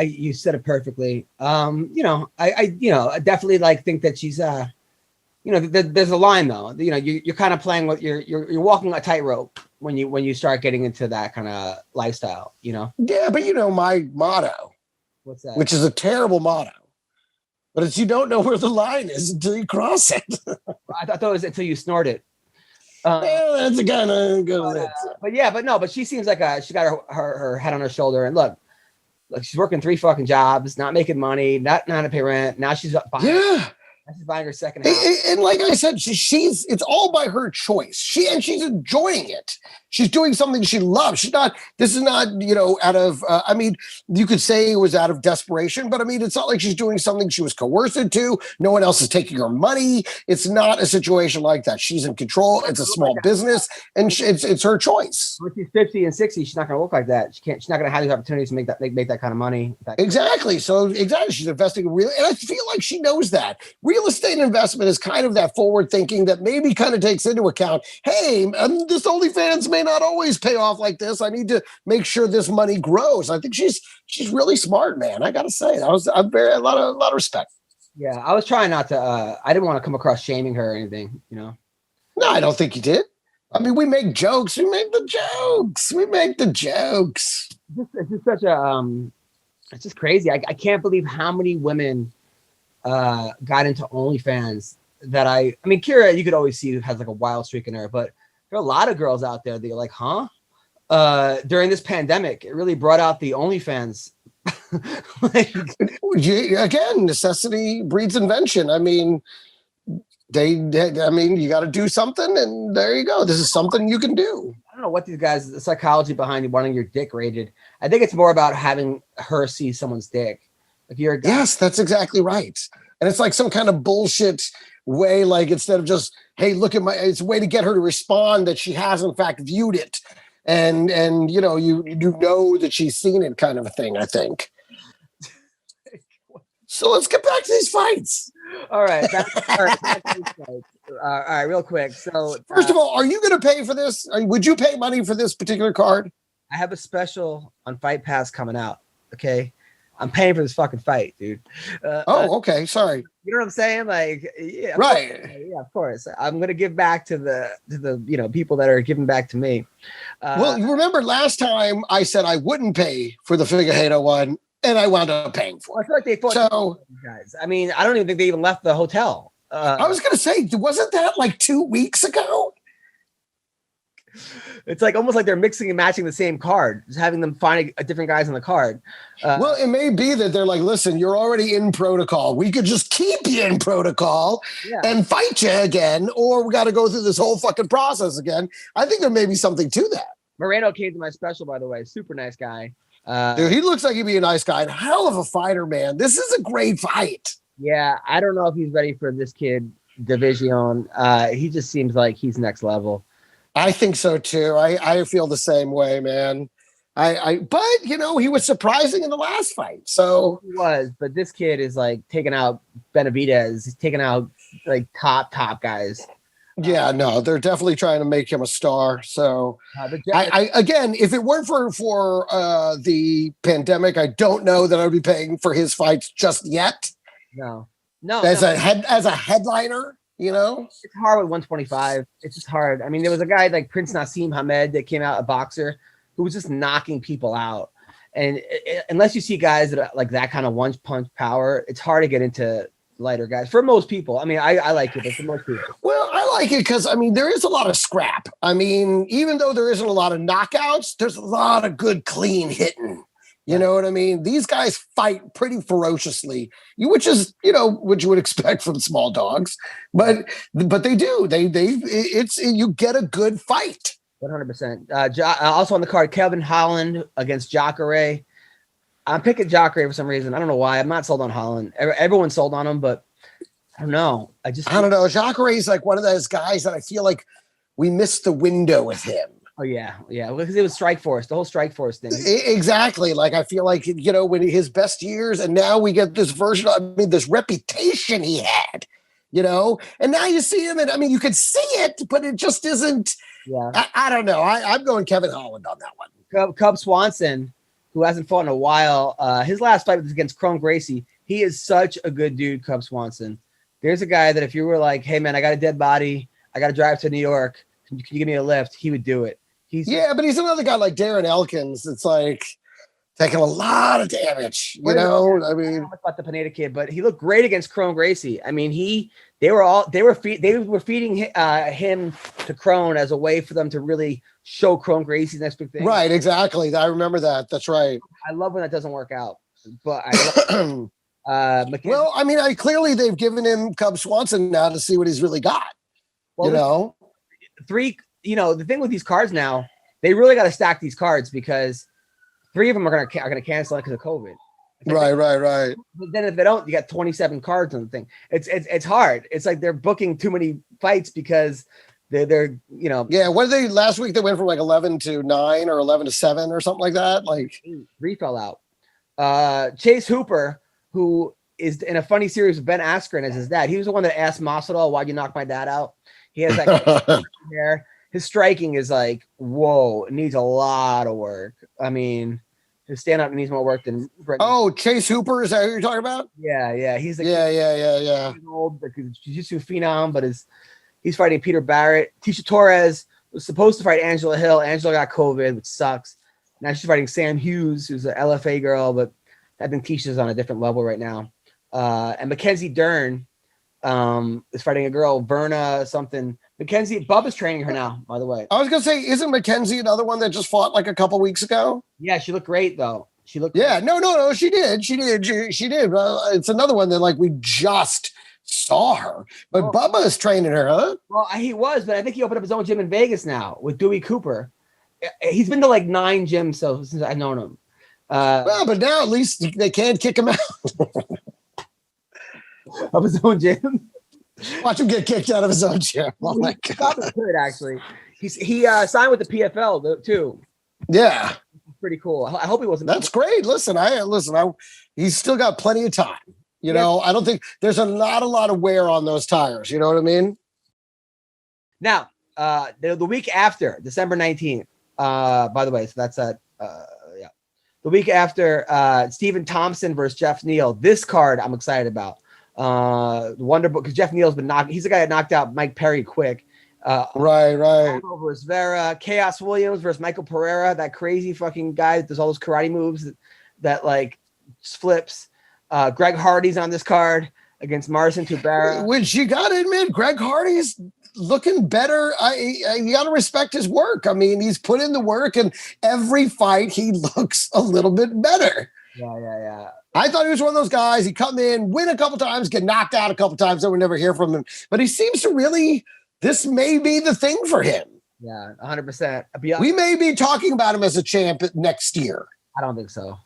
You said it perfectly. I definitely think that she's there's a line though. You're kind of playing with you're walking a tightrope when you start getting into that kind of lifestyle. Yeah, but my motto. What's that? Which is a terrible motto, but it's you don't know where the line is until you cross it. I thought it was until you snort it. That's a kind of good. But she seems like she got her head on her shoulder, and look, she's working 3 fucking jobs, not making money, not to pay rent. Now she's buying her second house. And like I said, it's all by her choice. She's enjoying it. She's doing something she loves. This is not, out of, you could say it was out of desperation, but it's not like she's doing something she was coerced into. No one else is taking her money. It's not a situation like that. She's in control. It's a small business and it's her choice. When she's 50 and 60, she's not going to look like that. She's not going to have these opportunities to make that kind of money. Exactly. She's investing in and I feel like she knows that. Real estate investment is kind of that forward thinking that maybe kind of takes into account, hey, this OnlyFans may not always pay off like this. I need to make sure this money grows. I think she's really smart, man. I got to say, a lot of respect. Yeah, I was trying not to. I didn't want to come across shaming her or anything. No, I don't think you did. We make jokes. We make the jokes. It's just such a. It's just crazy. I can't believe how many women got into OnlyFans that Kyra, you could always see has a wild streak in her, but there are a lot of girls out there that are like, huh? During this pandemic, it really brought out the OnlyFans. Again, necessity breeds invention. You got to do something, and there you go. This is something you can do. I don't know what the psychology behind wanting your dick rated. I think it's more about having her see someone's dick. If you're a guy. Yes, that's exactly right. And it's like some kind of bullshit way, like instead of just, hey, look at it's a way to get her to respond that she has in fact viewed it. And you know that she's seen it, kind of a thing, I think. So let's get back to these fights. All right. Back to these fights. All right, real quick. So first of all, are you going to pay for this? Would you pay money for this particular card? I have a special on Fight Pass coming out. Okay. I'm paying for this fucking fight, dude. Okay. Sorry. You know what I'm saying? Like, yeah, right. Yeah, of course. I'm gonna give back to the people that are giving back to me. Well, you remember last time I said I wouldn't pay for the Figueiredo one, and I wound up paying for it. I feel like they fought guys. I mean, I don't even think they even left the hotel. I was gonna say, wasn't that like 2 weeks ago? It's like almost like they're mixing and matching the same card, just having them find a different guys on the card. Well, it may be that they're like, listen, you're already in protocol. We could just keep you in protocol and fight you again, or we got to go through this whole fucking process again. I think there may be something to that. Moreno came to my special, by the way. Super nice guy. Dude, he looks like he'd be a nice guy. Hell of a fighter, man. This is a great fight. Yeah, I don't know if he's ready for this kid, Division. He just seems like he's next level. I think so too. I feel the same way, man. But you know, he was surprising in the last fight. So he was, but this kid is like taking out Benavidez. He's taking out like top guys. Yeah, no, they're definitely trying to make him a star. So I again, if it weren't for the pandemic, I don't know that I'd be paying for his fights just yet. No. As a headliner. You know, it's hard with 125. It's just hard. I mean, there was a guy like Prince Nassim Hamed that came out, a boxer, who was just knocking people out. And unless you see guys that are like that kind of one punch power, it's hard to get into lighter guys for most people. I mean, I like it, but for most people. Well, I like it because I mean, there is a lot of scrap. I mean, even though there isn't a lot of knockouts, there's a lot of good, clean hitting. You know what I mean? These guys fight pretty ferociously, which is, you know, what you would expect from small dogs, but they do. You get a good fight. 100%. Also on the card, Kevin Holland against Jacare. I'm picking Jacare for some reason. I don't know why. I'm not sold on Holland. Everyone's sold on him, but I don't know. I don't know. Jacare is like one of those guys that I feel like we missed the window with him. Oh yeah, because it was Strikeforce, the whole Strikeforce thing. Exactly. Like I feel like, you know, when his best years, and now we get this version. I mean, this reputation he had, you know, and now you see him, and I mean, you could see it, but it just isn't. Yeah, I don't know. I'm going Kevin Holland on that one. Cub Swanson, who hasn't fought in a while. His last fight was against Chrome Gracie. He is such a good dude, Cub Swanson. There's a guy that if you were like, hey man, I got a dead body, I got to drive to New York, can you give me a lift? He would do it. But he's another guy like Darren Elkins. It's like taking a lot of damage, you know. I mean, I don't know about the Pineda kid, but he looked great against Crone Gracie. I mean, they were feeding him to Crone as a way for them to really show Crone Gracie's next big thing. Right, exactly. I remember that. That's right. I love when that doesn't work out, but well, I mean, clearly they've given him Cub Swanson now to see what he's really got. Well, you know, the thing with these cards now, they really got to stack these cards because 3 of them are gonna cancel it because of COVID. Right. But then if they don't, you got 27 cards on the thing. It's hard. It's like they're booking too many fights because they're Yeah, what did they last week? They went from like 11 to 9 or 11 to 7 or something like that. Like 3 fell out. Chase Hooper, who is in a funny series with Ben Askren as his dad. He was the one that asked Masvidal, "Why'd you knock my dad out?" He has that hair. His striking is like, whoa, it needs a lot of work. I mean, his stand-up needs more work than Brendan. Oh, Chase Hooper, is that who you're talking about? Yeah. He's like, yeah. He's old, like jiu-jitsu phenom, but he's fighting Peter Barrett. Tisha Torres was supposed to fight Angela Hill. Angela got COVID, which sucks. Now she's fighting Sam Hughes, who's an LFA girl, but I think Tisha's on a different level right now. And Mackenzie Dern is fighting a girl, Verna something. Mackenzie, Bubba's training her now, by the way. I was gonna say, isn't Mackenzie another one that just fought like a couple weeks ago? Yeah, she looked great though. She looked. Yeah, great. No, she did. She did. It's another one that like we just saw her, but Bubba is training her, huh? Well, he was, but I think he opened up his own gym in Vegas now with Dewey Cooper. He's been to like 9 gyms since I've known him. Well, but now at least they can't kick him out of his own gym. Watch him get kicked out of his own gym. Oh my God. Good, actually. He signed with the PFL too. Yeah. Pretty cool. I hope he wasn't. That's great. Listen, he's still got plenty of time. You know, I don't think there's not a lot of wear on those tires. You know what I mean? Now, the week after, December 19th, by the way, so that's the week after Stephen Thompson versus Jeff Neal. This card I'm excited about. Wonderful, because Jeff Neal's been he's the guy that knocked out Mike Perry quick. Right. Versus Vera, Chaos Williams versus Michael Pereira, that crazy fucking guy that does all those karate moves that like flips. Greg Hardy's on this card against Marcin Tubera. Which you got to admit, Greg Hardy's looking better. You got to respect his work. I mean, he's put in the work, and every fight he looks a little bit better. Yeah. I thought he was one of those guys. He come in, win a couple times, get knocked out a couple times, then we never hear from him. But he seems to really, this may be the thing for him. Yeah, 100%. We may be talking about him as a champ next year. I don't think so.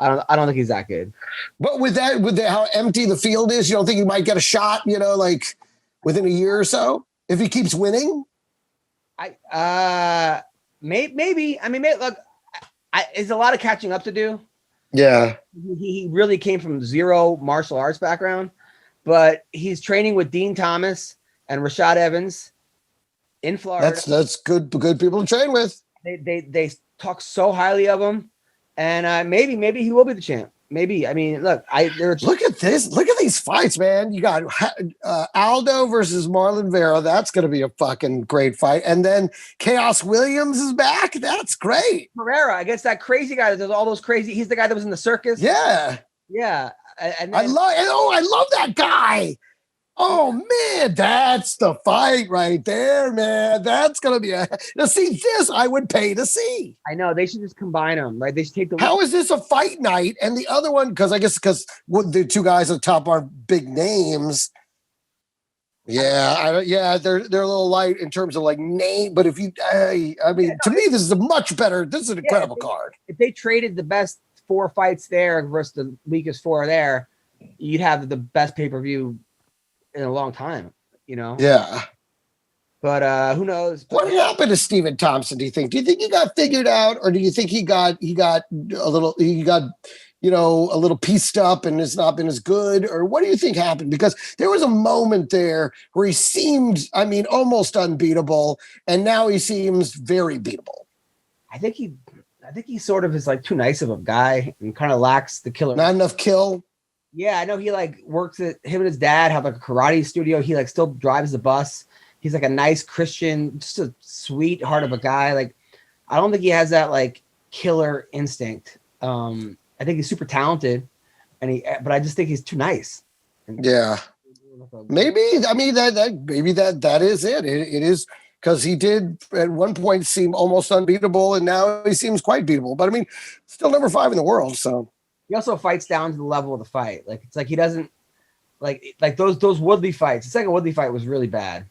I don't think he's that good. But with how empty the field is, you don't think he might get a shot, like within a year or so if he keeps winning? Maybe. I mean, look, it's a lot of catching up to do. Yeah. He really came from zero martial arts background, but he's training with Dean Thomas and Rashad Evans in Florida. That's good people to train with. They talk so highly of him, and maybe he will be the champ. Maybe. I mean, look, look at this. Look at these fights, man. You got Aldo versus Marlon Vera. That's going to be a fucking great fight. And then Chaos Williams is back. That's great. Pereira against that crazy guy that does all those crazy. He's the guy that was in the circus. Yeah. And then, I love that guy. Oh man, that's the fight right there, man. That's gonna be now. See, this I would pay to see. I know they should just combine them, right? They should take the. How is this a fight night and the other one? Because the two guys at the top are big names. Yeah, they're a little light in terms of like name. But if you, to me, this is a much better. This is an incredible card. If they traded the best 4 fights there versus the weakest 4 there, you'd have the best pay-per-view in a long time, Yeah. But who knows? What happened to Stephen Thompson, do you think? Do you think he got figured out, or do you think he got a little pieced up and has not been as good? Or what do you think happened? Because there was a moment there where he seemed, almost unbeatable, and now he seems very beatable. I think he sort of is like too nice of a guy and kind of lacks the killer. Not enough kill. Yeah, I know he like works at him and his dad have like a karate studio. He like still drives the bus. He's like a nice Christian, just a sweetheart of a guy. Like, I don't think he has that like killer instinct. I think he's super talented, but I just think he's too nice. Yeah, maybe. That is it. It is because he did at one point seem almost unbeatable, and now he seems quite beatable. But still number 5 in the world. So. He also fights down to the level of the fight. Like it's like he doesn't like those Woodley fights. The second Woodley fight was really bad.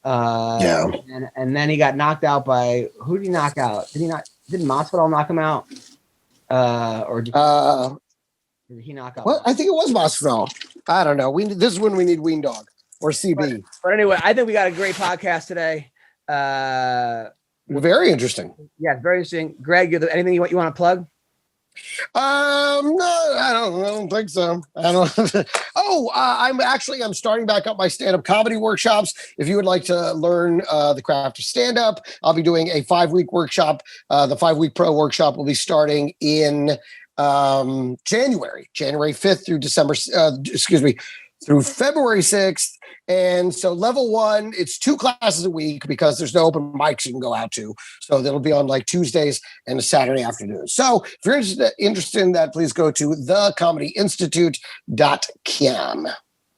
And then he got knocked out by who did he knock out? Didn't Masvidal knock him out? Or did he knock out? Well, I think it was Masvidal. I don't know. This is when we need Ween Dog or CB. But anyway, I think we got a great podcast today. Very interesting. Yeah, very interesting. Greg, anything you want to plug? No, I don't think so. I don't. I'm starting back up my stand-up comedy workshops. If you would like to learn the craft of stand-up, I'll be doing a 5-week workshop. The 5-week pro workshop will be starting in January 5th through February 6th. And so level 1, it's 2 classes a week because there's no open mics you can go out to. So that'll be on like Tuesdays and a Saturday afternoon. So if you're interested in that, please go to thecomedyinstitute.com.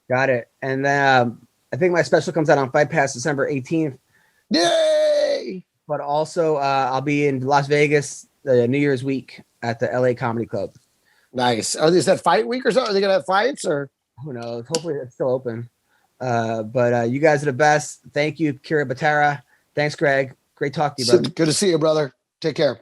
Got it. And then I think my special comes out on Fight Pass December 18th. Yay! But also I'll be in Las Vegas New Year's week at the LA Comedy Club. Nice. Is that fight week or something? Are they going to have fights or? Who knows? Hopefully it's still open. But you guys are the best. Thank you, Kyra Batara. Thanks, Greg. Great talking to you, brother. Good to see you, brother. Take care.